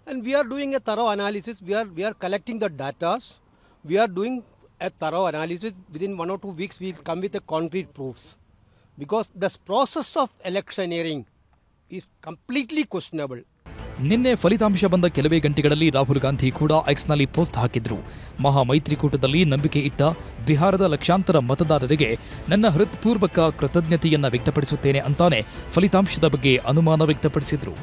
And we are doing a thorough analysis. We are collecting the data. We are doing a thorough analysis. Within 1 or 2 weeks, we will come with a concrete proofs. Because the process of electioneering is completely questionable. ನಿನ್ನೆ ಫಲಿತಾಂಶ ಬಂದ ಕೆಲವೇ ಗಂಟೆಗಳಲ್ಲಿ ರಾಹುಲ್ ಗಾಂಧಿ ಕೂಡ ಎಕ್ಸ್ನಲ್ಲಿ post ಹಾಕಿದ್ರು. ಮಹಾ ಮೈತ್ರಿಕೂಟದಲ್ಲಿ ನಂಬಿಕೆ ಇಟ್ಟ ಬಿಹಾರದ ಲಕ್ಷಾಂತರ ಮತದಾರರಿಗೆ ನನ್ನ ಹೃತ್ಪೂರ್ವಕ ಕೃತಜ್ಞತೆಯನ್ನ ವ್ಯಕ್ತಪಡಿಸುತ್ತೇನೆ ಅಂತಾನೆ ಫಲಿತಾಂಶದ ಬಗ್ಗೆ ಅನುಮಾನ ವ್ಯಕ್ತಪಡಿಸಿದ್ರು.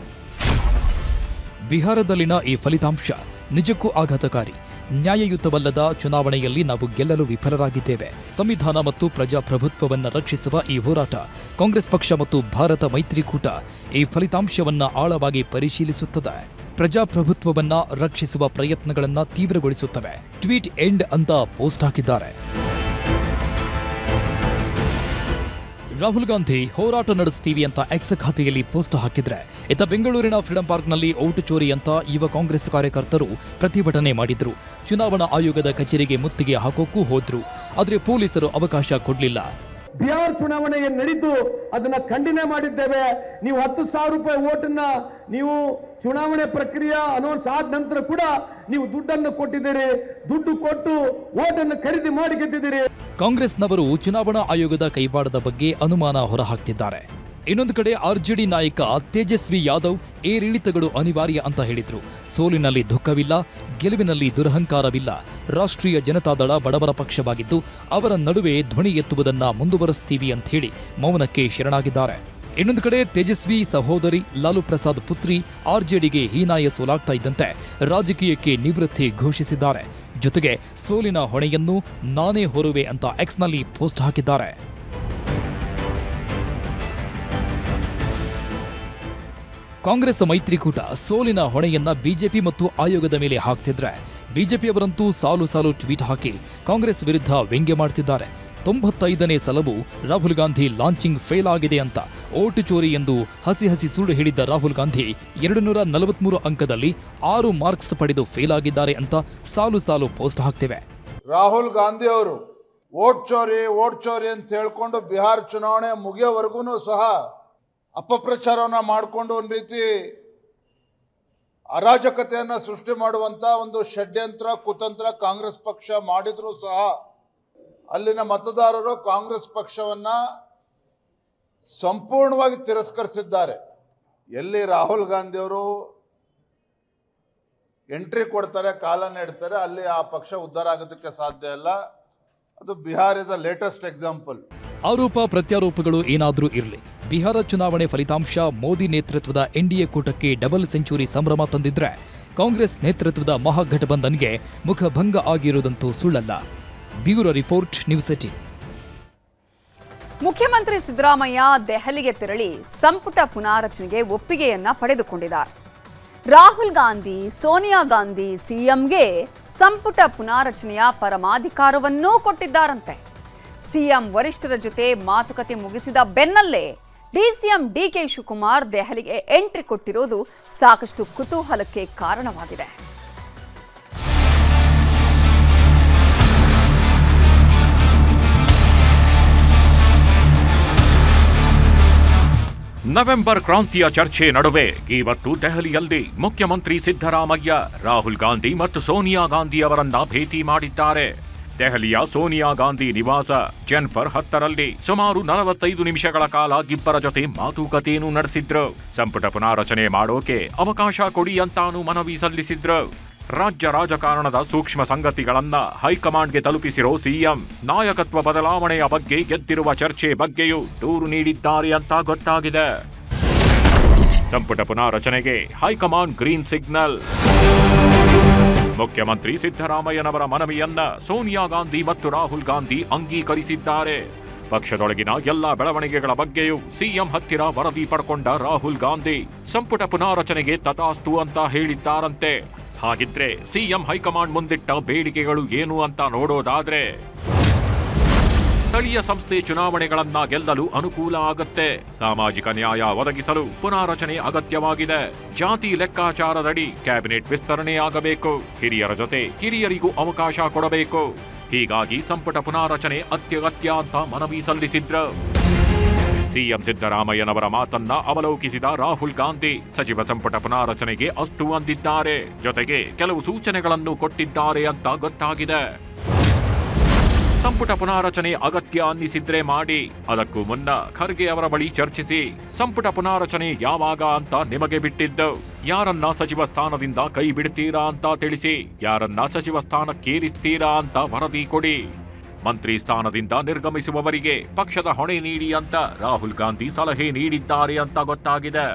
ಬಿಹಾರದಲ್ಲಿನ ಈ ಫಲಿತಾಂಶ ನಿಜಕ್ಕೂ ಆಘಾತಕಾರಿ. ನ್ಯಾಯಯುತವಲ್ಲದ ಚುನಾವಣೆಯಲ್ಲಿ ನಾವು ಗೆಲ್ಲಲು ವಿಫಲರಾಗಿದ್ದೇವೆ. ಸಂವಿಧಾನ ಮತ್ತು ಪ್ರಜಾಪ್ರಭುತ್ವವನ್ನು ರಕ್ಷಿಸುವ ಈ ಹೋರಾಟ ಕಾಂಗ್ರೆಸ್ ಪಕ್ಷ ಮತ್ತು ಭಾರತ ಮೈತ್ರಿಕೂಟ ಈ ಫಲಿತಾಂಶವನ್ನ ಆಳವಾಗಿ ಪರಿಶೀಲಿಸುತ್ತದೆ. ಪ್ರಜಾಪ್ರಭುತ್ವವನ್ನ ರಕ್ಷಿಸುವ ಪ್ರಯತ್ನಗಳನ್ನು ತೀವ್ರಗೊಳಿಸುತ್ತವೆ. ಟ್ವೀಟ್ ಎಂಡ್ ಅಂತ ಪೋಸ್ಟ್ ಹಾಕಿದ್ದಾರೆ. ರಾಹುಲ್ ಗಾಂಧಿ ಹೋರಾಟ ನಡೆಸ್ತೀವಿ ಅಂತ ಎಕ್ಸ್ ಖಾತೆಯಲ್ಲಿ ಪೋಸ್ಟ್ ಹಾಕಿದ್ರೆ, ಇತ್ತ ಬೆಂಗಳೂರಿನ ಫ್ರೀಡಂ ಪಾರ್ಕ್ನಲ್ಲಿ ಓಟು ಚೋರಿ ಅಂತ ಯುವ ಕಾಂಗ್ರೆಸ್ ಕಾರ್ಯಕರ್ತರು ಪ್ರತಿಭಟನೆ ಮಾಡಿದ್ರು. ಚುನಾವಣಾ ಆಯೋಗದ ಕಚೇರಿಗೆ ಮುತ್ತಿಗೆ ಹಾಕೋಕ್ಕೂ ಹೋದ್ರು. ಆದರೆ ಪೊಲೀಸರು ಅವಕಾಶ ಕೊಡಲಿಲ್ಲ. ಬಿಹಾರ್ ಚುನಾವಣೆ ಏನು ನಡೀತು ಅದನ್ನ ಖಂಡನೆ ಮಾಡಿದ್ದೇವೆ. ನೀವು 10,000 ರೂಪಾಯಿ ಓಟನ್ನ ನೀವು ಚುನಾವಣೆ ಪ್ರಕ್ರಿಯೆ ಅನೌನ್ಸ್ ಆದ ನಂತರ ಕೂಡ ನೀವು ದುಡ್ಡನ್ನು ಕೊಟ್ಟಿದ್ದೀರಿ. ದುಡ್ಡು ಕೊಟ್ಟು ಓಟನ್ನು ಖರೀದಿ ಮಾಡಿ ಗೆದ್ದಿದ್ದೀರಿ. ಕಾಂಗ್ರೆಸ್ನವರು ಚುನಾವಣಾ ಆಯೋಗದ ಕೈವಾಡದ ಬಗ್ಗೆ ಅನುಮಾನ ಹೊರಹಾಕ್ತಿದ್ದಾರೆ. ಇನ್ನೊಂದು ಕಡೆ ಆರ್ಜೆಡಿ ನಾಯಕ ತೇಜಸ್ವಿ ಯಾದವ್ ಏರಿಳಿತಗಳು ಅನಿವಾರ್ಯ ಅಂತ ಹೇಳಿದ್ರು. ಸೋಲಿನಲ್ಲಿ ದುಃಖವಿಲ್ಲ, ಗೆಲುವಿನಲ್ಲಿ ದುರಹಂಕಾರವಿಲ್ಲ. ರಾಷ್ಟ್ರೀಯ ಜನತಾದಳ ಬಡವರ ಪಕ್ಷವಾಗಿದ್ದು ಅವರ ನಡುವೆ ಧ್ವನಿ ಎತ್ತುವುದನ್ನ ಮುಂದುವರೆಸ್ತೀವಿ ಅಂತ ಹೇಳಿ ಮೌನಕ್ಕೆ ಶರಣಾಗಿದ್ದಾರೆ. ಇನ್ನೊಂದು ಕಡೆ ತೇಜಸ್ವಿ ಸಹೋದರಿ ಲಾಲು ಪ್ರಸಾದ್ ಪುತ್ರಿ ಆರ್ಜೆಡಿಗೆ ಹೀನಾಯ ಸೋಲಾಗ್ತಾ ಇದ್ದಂತೆ ರಾಜಕೀಯಕ್ಕೆ ನಿವೃತ್ತಿ ಘೋಷಿಸಿದ್ದಾರೆ. ಜೊತೆಗೆ ಸೋಲಿನ ಹೊಣೆಯನ್ನು ನಾನೇ ಹೊರುವೆ ಅಂತ ಎಕ್ಸ್ನಲ್ಲಿ ಪೋಸ್ಟ್ ಹಾಕಿದ್ದಾರೆ. ಕಾಂಗ್ರೆಸ್ ಮೈತ್ರಿಕೂಟ ಸೋಲಿನ ಹೊಣೆಯನ್ನ ಬಿಜೆಪಿ ಮತ್ತು ಆಯೋಗದ ಮೇಲೆ ಹಾಕ್ತಿದ್ರೆ, ಬಿಜೆಪಿಯವರಂತೂ ಸಾಲು ಸಾಲು ಟ್ವೀಟ್ ಹಾಕಿ ಕಾಂಗ್ರೆಸ್ ವಿರುದ್ಧ ವ್ಯಂಗ್ಯ ಮಾಡ್ತಿದ್ದಾರೆ. 95ನೇ ಸಲವು ರಾಹುಲ್ ಗಾಂಧಿ ಲಾಂಚಿಂಗ್ ಫೇಲ್ ಆಗಿದೆ ಅಂತ ಓಟು ಚೋರಿ ಎಂದು ಹಸಿ ಹಸಿ ಸುಳ್ಳು ಹೇಳಿದ್ದ ರಾಹುಲ್ ಗಾಂಧಿ 243 ಅಂಕದಲ್ಲಿ 6 ಮಾರ್ಕ್ಸ್ ಪಡೆದು ಫೇಲ್ ಆಗಿದ್ದಾರೆ ಅಂತ ಸಾಲು ಸಾಲು ಪೋಸ್ಟ್ ಹಾಕ್ತಿವೆ. ರಾಹುಲ್ ಗಾಂಧಿ ಅವರು ಓಟ್ ಚೋರಿ ಅಂತ ಹೇಳ್ಕೊಂಡು ಬಿಹಾರ ಚುನಾವಣೆ ಮುಗಿಯೋವರೆಗೂ ಸಹ ಅಪಪ್ರಚಾರವನ್ನ ಮಾಡಿಕೊಂಡು ಒಂದು ರೀತಿ ಅರಾಜಕತೆಯನ್ನ ಸೃಷ್ಟಿ ಮಾಡುವಂತ ಒಂದು ಷಡ್ಯಂತ್ರ ಕುತಂತ್ರ ಕಾಂಗ್ರೆಸ್ ಪಕ್ಷ ಮಾಡಿದ್ರು ಸಹ ಅಲ್ಲಿನ ಮತದಾರರು ಕಾಂಗ್ರೆಸ್ ಪಕ್ಷವನ್ನ ಸಂಪೂರ್ಣವಾಗಿ ತಿರಸ್ಕರಿಸಿದ್ದಾರೆ. ಎಲ್ಲಿ ರಾಹುಲ್ ಗಾಂಧಿ ಅವರು ಎಂಟ್ರಿ ಕೊಡ್ತಾರೆ, ಕಾಲನ್ನ ಇಡ್ತಾರೆ, ಅಲ್ಲಿ ಆ ಪಕ್ಷ ಉದ್ಧಾರ ಆಗೋದಕ್ಕೆ ಸಾಧ್ಯ ಇಲ್ಲ. ಅದು Bihar is a latest example. ಆರೋಪ ಪ್ರತ್ಯಾರೋಪಗಳು ಏನಾದರೂ ಇರಲಿ, ಬಿಹಾರ ಚುನಾವಣೆ ಫಲಿತಾಂಶ ಮೋದಿ ನೇತೃತ್ವದ ಎನ್ಡಿಎ ಕೂಟಕ್ಕೆ ಡಬಲ್ ಸೆಂಚುರಿ ಸಂಭ್ರಮ ತಂದಿದ್ರೆ, ಕಾಂಗ್ರೆಸ್ ನೇತೃತ್ವದ ಮಹಾಗಠಬಂಧನ್ಗೆ ಮುಖಭಂಗ ಆಗಿರುವುದಂತೂ ಸುಳ್ಳಲ್ಲ. Bureau report, news 18. ಮುಖ್ಯಮಂತ್ರಿ ಸಿದ್ದರಾಮಯ್ಯ ದೆಹಲಿಗೆ ತೆರಳಿ ಸಂಪುಟ ಪುನಾರಚನೆಗೆ ಒಪ್ಪಿಗೆಯನ್ನ ಪಡೆದುಕೊಂಡಿದ್ದಾರೆ. ರಾಹುಲ್ ಗಾಂಧಿ, ಸೋನಿಯಾ ಗಾಂಧಿ ಸಿಎಂಗೆ ಸಂಪುಟ ಪುನಾರಚನೆಯ ಪರಮಾಧಿಕಾರವನ್ನೂ ಕೊಟ್ಟಿದ್ದಾರಂತೆ. ಸಿಎಂ ವರಿಷ್ಠರ ಜೊತೆ ಮಾತುಕತೆ ಮುಗಿಸಿದ ಬೆನ್ನಲ್ಲೇ ಡಿಸಿಎಂ ಡಿಕೆ ಶಿವಕುಮಾರ್ ದೆಹಲಿಗೆ ಎಂಟ್ರಿ ಕೊಟ್ಟಿರೋದು ಸಾಕಷ್ಟು ಕುತೂಹಲಕ್ಕೆ ಕಾರಣವಾಗಿದೆ. ನವೆಂಬರ್ ಕ್ರಾಂತಿಯ ಚರ್ಚೆ ನಡುವೆ ಇವತ್ತು ದೆಹಲಿಯಲ್ಲಿ ಮುಖ್ಯಮಂತ್ರಿ ಸಿದ್ದರಾಮಯ್ಯ ರಾಹುಲ್ ಗಾಂಧಿ ಮತ್ತು ಸೋನಿಯಾ ಗಾಂಧಿ ಅವರನ್ನ ಭೇಟಿ ಮಾಡಿದ್ದಾರೆ. ದೆಹಲಿಯ ಸೋನಿಯಾ ಗಾಂಧಿ ನಿವಾಸ ಜನ್ಪರ್ 10ರಲ್ಲಿ ಸುಮಾರು 45 ನಿಮಿಷಗಳ ಕಾಲ ಇಬ್ಬರ ಜೊತೆ ಮಾತುಕತೆಯನ್ನು ನಡೆಸಿದ್ರು. ಸಂಪುಟ ಪುನಾರಚನೆ ಮಾಡೋಕೆ ಅವಕಾಶ ಕೊಡಿ ಅಂತಾನು ಮನವಿ ಸಲ್ಲಿಸಿದ್ರು. ರಾಜ್ಯ ರಾಜಕಾರಣದ ಸೂಕ್ಷ್ಮ ಸಂಗತಿಗಳನ್ನ ಹೈಕಮಾಂಡ್ಗೆ ತಲುಪಿಸಿರೋ ಸಿಎಂ ನಾಯಕತ್ವ ಬದಲಾವಣೆಯ ಬಗ್ಗೆ ಗೆದ್ದಿರುವ ಚರ್ಚೆ ಬಗ್ಗೆಯೂ ದೂರು ನೀಡಿದ್ದಾರೆ ಅಂತ ಗೊತ್ತಾಗಿದೆ. ಸಂಪುಟ ಪುನಾರಚನೆಗೆ ಹೈಕಮಾಂಡ್ ಗ್ರೀನ್ ಸಿಗ್ನಲ್. ಮುಖ್ಯಮಂತ್ರಿ ಸಿದ್ದರಾಮಯ್ಯನವರ ಮನವಿಯನ್ನ ಸೋನಿಯಾ ಗಾಂಧಿ ಮತ್ತು ರಾಹುಲ್ ಗಾಂಧಿ ಅಂಗೀಕರಿಸಿದ್ದಾರೆ. ಪಕ್ಷದೊಳಗಿನ ಎಲ್ಲಾ ಬೆಳವಣಿಗೆಗಳ ಬಗ್ಗೆಯೂ ಸಿಎಂ ಹತ್ತಿರ ವರದಿ ಪಡ್ಕೊಂಡ ರಾಹುಲ್ ಗಾಂಧಿ ಸಂಪುಟ ಪುನಾರಚನೆಗೆ ತಥಾಸ್ತು ಅಂತ ಹೇಳಿದ್ದಾರಂತೆ. ಹಾಗಿದ್ರೆ ಸಿಎಂ ಹೈಕಮಾಂಡ್ ಮುಂದಿಟ್ಟ ಬೇಡಿಕೆಗಳು ಏನು ಅಂತ ನೋಡೋದಾದ್ರೆ, ಸ್ಥಳೀಯ ಸಂಸ್ಥೆ ಚುನಾವಣೆಗಳನ್ನ ಗೆಲ್ಲಲು ಅನುಕೂಲ ಆಗುತ್ತೆ. ಸಾಮಾಜಿಕ ನ್ಯಾಯ ಒದಗಿಸಲು ಪುನಾರಚನೆ ಅಗತ್ಯವಾಗಿದೆ. ಜಾತಿ ಲೆಕ್ಕಾಚಾರದಡಿ ಕ್ಯಾಬಿನೆಟ್ ವಿಸ್ತರಣೆಯಾಗಬೇಕು. ಹಿರಿಯರ ಜೊತೆ ಕಿರಿಯರಿಗೂ ಅವಕಾಶ ಕೊಡಬೇಕು. ಹೀಗಾಗಿ ಸಂಪುಟ ಪುನಾರಚನೆ ಅತ್ಯಗತ್ಯ ಅಂತ ಮನವಿ ಸಲ್ಲಿಸಿದ್ರು. ಸಿಎಂ ಸಿದ್ದರಾಮಯ್ಯನವರ ಮಾತನ್ನ ಅವಲೋಕಿಸಿದ ರಾಹುಲ್ ಗಾಂಧಿ ಸಚಿವ ಸಂಪುಟ ಪುನಾರಚನೆಗೆ ಅಷ್ಟು ಅಂದಿದ್ದಾರೆ. ಜೊತೆಗೆ ಕೆಲವು ಸೂಚನೆಗಳನ್ನು ಕೊಟ್ಟಿದ್ದಾರೆ ಅಂತ ಗೊತ್ತಾಗಿದೆ. ಸಂಪುಟ ಪುನಾರಚನೆ ಅಗತ್ಯ ಅನ್ನಿಸಿದ್ರೆ ಮಾಡಿ. ಅದಕ್ಕೂ ಮುನ್ನ ಖರ್ಗೆ ಅವರ ಬಳಿ ಚರ್ಚಿಸಿ. ಸಂಪುಟ ಪುನಾರಚನೆ ಯಾವಾಗ ಅಂತ ನಿಮಗೆ ಬಿಟ್ಟಿದ್ದು. ಯಾರನ್ನ ಸಚಿವ ಸ್ಥಾನದಿಂದ ಕೈ ಬಿಡ್ತೀರಾ ಅಂತ ತಿಳಿಸಿ. ಯಾರನ್ನ ಸಚಿವ ಸ್ಥಾನಕ್ಕೇರಿಸ್ತೀರಾ ಅಂತ ವರದಿ ಕೊಡಿ. ಮಂತ್ರಿ ಸ್ಥಾನದಿಂದ ನಿರ್ಗಮಿಸುವವರಿಗೆ ಪಕ್ಷದ ಹೊಣೆ ನೀಡಿ ಅಂತ ರಾಹುಲ್ ಗಾಂಧಿ ಸಲಹೆ ನೀಡಿದ್ದಾರೆ ಅಂತ ಗೊತ್ತಾಗಿದೆ.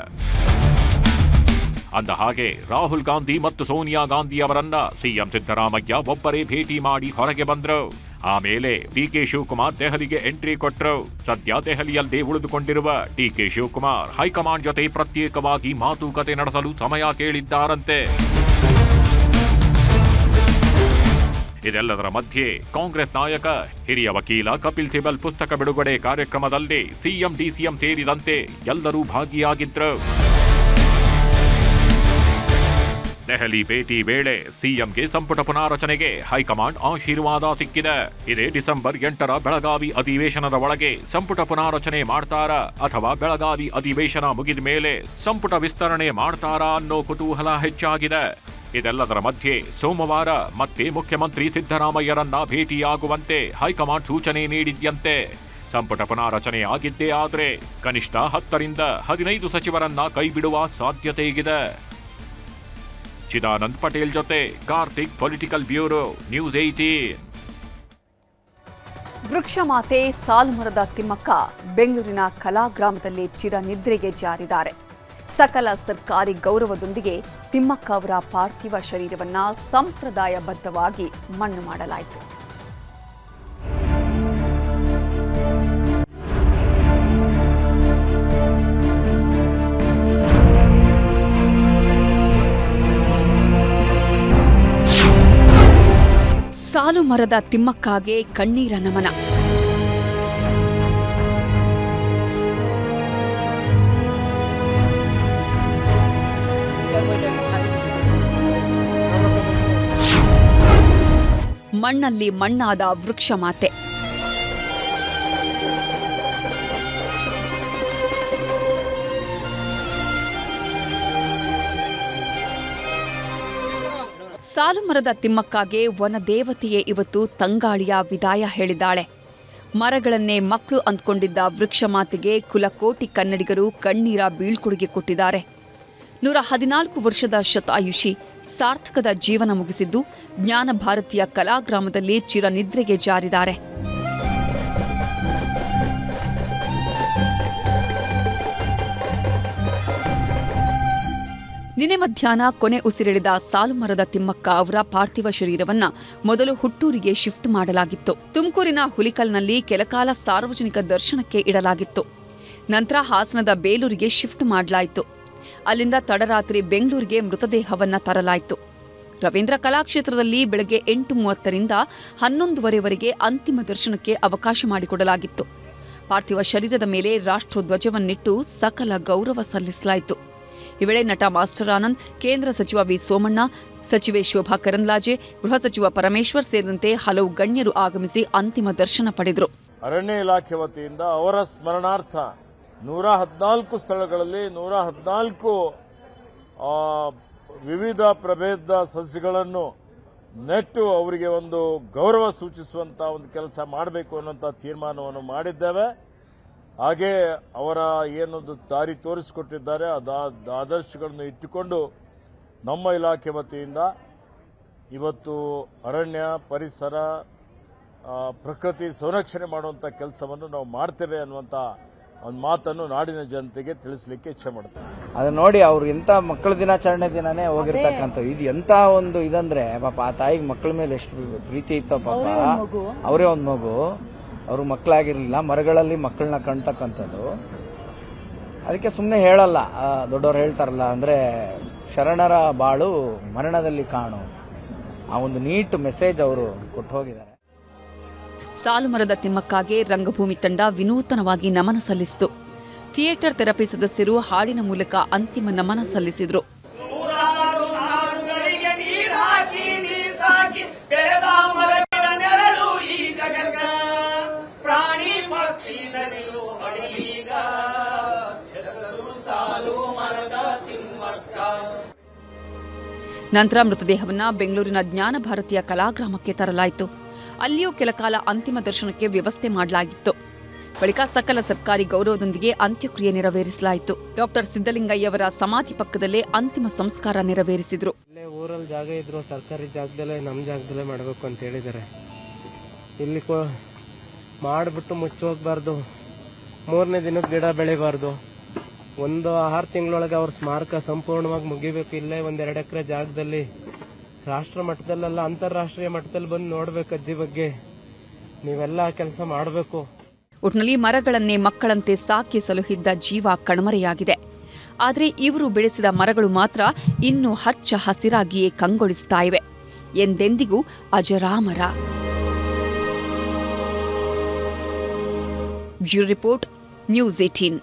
ಅಂದ ಹಾಗೆ ರಾಹುಲ್ ಗಾಂಧಿ ಮತ್ತು ಸೋನಿಯಾ ಗಾಂಧಿ ಅವರನ್ನ ಸಿಎಂ ಸಿದ್ದರಾಮಯ್ಯ ಒಬ್ಬರೇ ಭೇಟಿ ಮಾಡಿ ಹೊರಗೆ ಬಂದ್ರು. ಆಮೇಲೆ ಡಿಕೆ ಶಿವಕುಮಾರ್ ದೆಹಲಿಗೆ ಎಂಟ್ರಿ ಕೊಟ್ರು. ಸದ್ಯ ದೆಹಲಿಯಲ್ಲೇ ಉಳಿದುಕೊಂಡಿರುವ ಡಿಕೆ ಶಿವಕುಮಾರ್ ಹೈಕಮಾಂಡ್ ಜೊತೆ ಪ್ರತ್ಯೇಕವಾಗಿ ಮಾತುಕತೆ ನಡೆಸಲು ಸಮಯ ಕೇಳಿದ್ದಾರಂತೆ. ಇದೆಲ್ಲದರ ಮಧ್ಯೆ ಕಾಂಗ್ರೆಸ್ ನಾಯಕ ಹಿರಿಯ ವಕೀಲ ಕಪಿಲ್ ಸಿಬಲ್ ಪುಸ್ತಕ ಬಿಡುಗಡೆ ಕಾರ್ಯಕ್ರಮದಲ್ಲಿ ಸಿಎಂ ಡಿಸಿಎಂ ಸೇರಿದಂತೆ ಎಲ್ಲರೂ ಭಾಗಿಯಾಗಿದ್ರು. ದೆಹಲಿ ಭೇಟಿ ವೇಳೆ ಸಿಎಂಗೆ ಸಂಪುಟ ಪುನಾರಚನೆಗೆ ಹೈಕಮಾಂಡ್ ಆಶೀರ್ವಾದ ಸಿಕ್ಕಿದೆ. ಇದೇ ಡಿಸೆಂಬರ್ 8ರ ಬೆಳಗಾವಿ ಅಧಿವೇಶನದ ಒಳಗೆ ಸಂಪುಟ ಪುನಾರಚನೆ ಮಾಡ್ತಾರಾ ಅಥವಾ ಬೆಳಗಾವಿ ಅಧಿವೇಶನ ಮುಗಿದ ಮೇಲೆ ಸಂಪುಟ ವಿಸ್ತರಣೆ ಮಾಡ್ತಾರಾ ಅನ್ನೋ ಕುತೂಹಲ ಹೆಚ್ಚಾಗಿದೆ. ಇದೆಲ್ಲದರ ಮಧ್ಯೆ ಸೋಮವಾರ ಮತ್ತೆ ಮುಖ್ಯಮಂತ್ರಿ ಸಿದ್ದರಾಮಯ್ಯರನ್ನ ಭೇಟಿಯಾಗುವಂತೆ ಹೈಕಮಾಂಡ್ ಸೂಚನೆ ನೀಡಿದ್ಯಂತೆ. ಸಂಪುಟ ಪುನಾರಚನೆ ಆಗಿದ್ದೇ ಆದ್ರೆ ಕನಿಷ್ಠ 10ರಿಂದ 15 ಸಚಿವರನ್ನ ಕೈಬಿಡುವ ಸಾಧ್ಯತೆ ಇದೆ. ಚಿದಾನಂದ್ ಪಟೇಲ್ ಜೊತೆ ಕಾರ್ತಿಕ್, ಪೊಲಿಟಿಕಲ್ ಬ್ಯೂರೋ, ನ್ಯೂಸ್ 18. ವೃಕ್ಷ ಮಾತೆ ಸಾಲುಮರದ ತಿಮ್ಮಕ್ಕ ಬೆಂಗಳೂರಿನ ಕಲಾಗ್ರಾಮದಲ್ಲಿ ಚಿರನಿದ್ರೆಗೆ ಜಾರಿದ್ದಾರೆ. ಸಕಲ ಸರ್ಕಾರಿ ಗೌರವದೊಂದಿಗೆ ತಿಮ್ಮಕ್ಕ ಅವರ ಪಾರ್ಥಿವ ಶರೀರವನ್ನ ಸಂಪ್ರದಾಯಬದ್ಧವಾಗಿ ಮಣ್ಣು ಮಾಡಲಾಯಿತು. ಸಾಲು ಮರದ ತಿಮ್ಮಕ್ಕಗೆ ಕಣ್ಣೀರ ನಮನ. ಮಣ್ಣಲ್ಲಿ ಮಣ್ಣಾದ ವೃಕ್ಷ ಮಾತೆ. ಸಾಲುಮರದ ತಿಮ್ಮಕ್ಕಗೆ ವನದೇವತೆಯೇ ಇವತ್ತು ತಂಗಾಳಿಯ ವಿದಾಯ ಹೇಳಿದ್ದಾಳೆ. ಮರಗಳನ್ನೇ ಮಕ್ಕಳು ಅಂದ್ಕೊಂಡಿದ್ದ ವೃಕ್ಷ ಮಾತೆಗೆ ಕುಲಕೋಟಿ ಕನ್ನಡಿಗರು ಕಣ್ಣೀರ ಬೀಳ್ಕೊಡುಗೆ ಕೊಟ್ಟಿದ್ದಾರೆ. 114 ವರ್ಷದ ಶತಾಯುಷಿ ಸಾರ್ಥಕದ ಜೀವನ ಮುಗಿಸಿದ್ದು ಜ್ಞಾನ ಭಾರತೀಯ ಕಲಾಗ್ರಾಮದಲ್ಲಿ ಚಿರನಿದ್ರೆಗೆ ಜಾರಿದ್ದಾರೆ. ನಿನ್ನೆ ಮಧ್ಯಾಹ್ನ ಕೊನೆ ಉಸಿರೆಳೆದ ಸಾಲುಮರದ ತಿಮ್ಮಕ್ಕ ಅವರ ಪಾರ್ಥಿವ ಶರೀರವನ್ನ ಮೊದಲು ಹುಟ್ಟೂರಿಗೆ ಶಿಫ್ಟ್ ಮಾಡಲಾಗಿತ್ತು. ತುಮಕೂರಿನ ಹುಲಿಕಲ್ನಲ್ಲಿ ಕೆಲಕಾಲ ಸಾರ್ವಜನಿಕ ದರ್ಶನಕ್ಕೆ ಇಡಲಾಗಿತ್ತು. ನಂತರ ಹಾಸನದ ಬೇಲೂರಿಗೆ ಶಿಫ್ಟ್ ಮಾಡಲಾಯಿತು. ಅಲ್ಲಿಂದ ತಡರಾತ್ರಿ ಬೆಂಗಳೂರಿಗೆ ಮೃತದೇಹವನ್ನ ತರಲಾಯಿತು. ರವೀಂದ್ರ ಕಲಾಕ್ಷೇತ್ರದಲ್ಲಿ ಬೆಳಗ್ಗೆ 8:30ರಿಂದ 11:15ವರೆಗೆ ಅಂತಿಮ ದರ್ಶನಕ್ಕೆ ಅವಕಾಶ ಮಾಡಿಕೊಡಲಾಗಿತ್ತು. ಪಾರ್ಥಿವ ಶರೀರದ ಮೇಲೆ ರಾಷ್ಟ್ರಧ್ವಜವನ್ನಿಟ್ಟು ಸಕಲ ಗೌರವ ಸಲ್ಲಿಸಲಾಯಿತು. ಈ ವೇಳೆ ನಟ ಮಾಸ್ಟರ್ ಆನಂದ್, ಕೇಂದ್ರ ಸಚಿವ ವಿ ಸೋಮಣ್ಣ, ಸಚಿವೆ ಶೋಭಾ ಕರಂದ್ಲಾಜೆ, ಗೃಹ ಸಚಿವ ಪರಮೇಶ್ವರ್ ಸೇರಿದಂತೆ ಹಲವು ಗಣ್ಯರು ಆಗಮಿಸಿ ಅಂತಿಮ ದರ್ಶನ ಪಡೆದರು. ಅರಣ್ಯ ಇಲಾಖೆ ವತಿಯಿಂದ ಅವರ ಸ್ಮರಣಾರ್ಥ 114 ಸ್ಥಳಗಳಲ್ಲಿ 114 ವಿವಿಧ ಪ್ರಭೇದ ಸಸ್ಯಗಳನ್ನು ನೆಟ್ಟು ಅವರಿಗೆ ಒಂದು ಗೌರವ ಸೂಚಿಸುವಂತ ಒಂದು ಕೆಲಸ ಮಾಡಬೇಕು ಅನ್ನುವಂಥ ತೀರ್ಮಾನವನ್ನು ಮಾಡಿದ್ದೇವೆ. ಹಾಗೆ ಅವರ ಏನೊಂದು ದಾರಿ ತೋರಿಸಿಕೊಟ್ಟಿದ್ದಾರೆ ಆದರ್ಶಗಳನ್ನು ಇಟ್ಟುಕೊಂಡು ನಮ್ಮ ಇಲಾಖೆ ವತಿಯಿಂದ ಇವತ್ತು ಅರಣ್ಯ ಪರಿಸರ ಪ್ರಕೃತಿ ಸಂರಕ್ಷಣೆ ಮಾಡುವಂಥ ಕೆಲಸವನ್ನು ನಾವು ಮಾಡ್ತೇವೆ ಅನ್ನುವಂಥ ಒಂದು ಮಾತನ್ನು ನಾಡಿನ ಜನತೆಗೆ ತಿಳಿಸಲಿಕ್ಕೆ ಇಚ್ಛೆ ಮಾಡ್ತೇವೆ. ಅದನ್ನ ನೋಡಿ ಅವ್ರು ಎಂತ ಮಕ್ಕಳ ದಿನಾಚರಣೆ ದಿನನೇ ಹೋಗಿರ್ತಕ್ಕಂಥ ಇದು ಎಂತ ಒಂದು ಇದಂದ್ರೆ ಪಾಪ ಆ ತಾಯಿಗೆ ಮಕ್ಕಳ ಮೇಲೆ ಎಷ್ಟು ಪ್ರೀತಿ ಇತ್ತೋ ಪಾಪ. ಅವರೇ ಒಂದು ಮಗು, ಅವ್ರ ಮಕ್ಕಳಾಗಿರ್ಲಿಲ್ಲ, ಮರಗಳಲ್ಲಿ ಮಕ್ಕಳನ್ನ ಕಾಣ್ತಕ್ಕಂಥದ್ದು. ಅದಕ್ಕೆ ಸುಮ್ಮನೆ ಹೇಳಲ್ಲ, ದೊಡ್ಡವ್ರು ಹೇಳ್ತಾರಲ್ಲ, ಅಂದ್ರೆ ಶರಣರ ಬಾಳು ಮರಣದಲ್ಲಿ ಕಾಣು, ಆ ಒಂದು ನೀಟ್ ಮೆಸೇಜ್ ಅವರು ಕೊಟ್ಟು ಹೋಗಿದ್ದಾರೆ. ಸಾಲುಮರದ ತಿಮ್ಮಕ್ಕಗೆ ರಂಗಭೂಮಿ ತಂಡ ವಿನೂತನವಾಗಿ ನಮನ ಸಲ್ಲಿಸಿತು. ಥಿಯೇಟರ್ ಥೆರಪಿ ಸದಸ್ಯರು ಹಾಡಿನ ಮೂಲಕ ಅಂತಿಮ ನಮನ ಸಲ್ಲಿಸಿದರು. ನಂತರ ಮೃತದೇಹವನ್ನು ಬೆಂಗಳೂರಿನ ಜ್ಞಾನ ಭಾರತೀಯ ಕಲಾಗ್ರಾಮಕ್ಕೆ ತರಲಾಯಿತು. ಅಲ್ಲಿಯೂ ಕೆಲಕಾಲ ಅಂತಿಮ ದರ್ಶನಕ್ಕೆ ವ್ಯವಸ್ಥೆ ಮಾಡಲಾಗಿತ್ತು. ಬಳಿಕ ಸಕಲ ಸರ್ಕಾರಿ ಗೌರವದೊಂದಿಗೆ ಅಂತ್ಯಕ್ರಿಯೆ ನೆರವೇರಿಸಲಾಯಿತು. ಡಾಕ್ಟರ್ ಸಿದ್ದಲಿಂಗಯ್ಯವರ ಸಮಾಧಿ ಪಕ್ಕದಲ್ಲೇ ಅಂತಿಮ ಸಂಸ್ಕಾರ ನೆರವೇರಿಸಿದ್ರು. ಊರಲ್ಲಿ ಜಾಗ ಇದ್ರು ಸರ್ಕಾರಿ ಜಾಗದಲ್ಲೇ ನಮ್ಮ ಜಾಗದಲ್ಲೇ ಮಾಡಬೇಕು ಅಂತ ಹೇಳಿದ್ದಾರೆ. ಇಲ್ಲಿ ಮಾಡಿಬಿಟ್ಟು ಮುಚ್ಚೋಗ್ಬಾರ್ದು, 3ನೇ ದಿನಕ್ಕೆ ಗಿಡ ಬೆಳಿಬಾರ್ದು. ಒಂದು 6 ತಿಂಗಳೊಳಗೆ ಅವ್ರ ಸ್ಮಾರಕ ಸಂಪೂರ್ಣವಾಗಿ ಮುಗಿಬೇಕು. ಇಲ್ಲೇ 1-2 ಎಕರೆ ಜಾಗದಲ್ಲಿ ರಾಷ್ಟ್ರ ಮಟ್ಟದಲ್ಲ ಅಂತಾರಾಷ್ಟ್ರೀಯ ಮಟ್ಟದಲ್ಲಿ ಬಂದು ನೋಡ್ಬೇಕು ಅಜ್ಜಿ ಬಗ್ಗೆ. ನೀವೆಲ್ಲ ಕೆಲಸ ಮಾಡಬೇಕು. ಒಟ್ನಲ್ಲಿ ಮರಗಳನ್ನೇ ಮಕ್ಕಳಂತೆ ಸಾಕಿ ಸಲುಹಿದ್ದ ಜೀವ ಕಣ್ಮರೆಯಾಗಿದೆ. ಆದರೆ ಇವರು ಬೆಳೆಸಿದ ಮರಗಳು ಮಾತ್ರ ಇನ್ನೂ ಹಚ್ಚ ಹಸಿರಾಗಿಯೇ ಕಂಗೊಳಿಸ್ತಾ ಇವೆ. ಎಂದೆಂದಿಗೂ ಅಜರಾಮರ. Bureau report, news 18.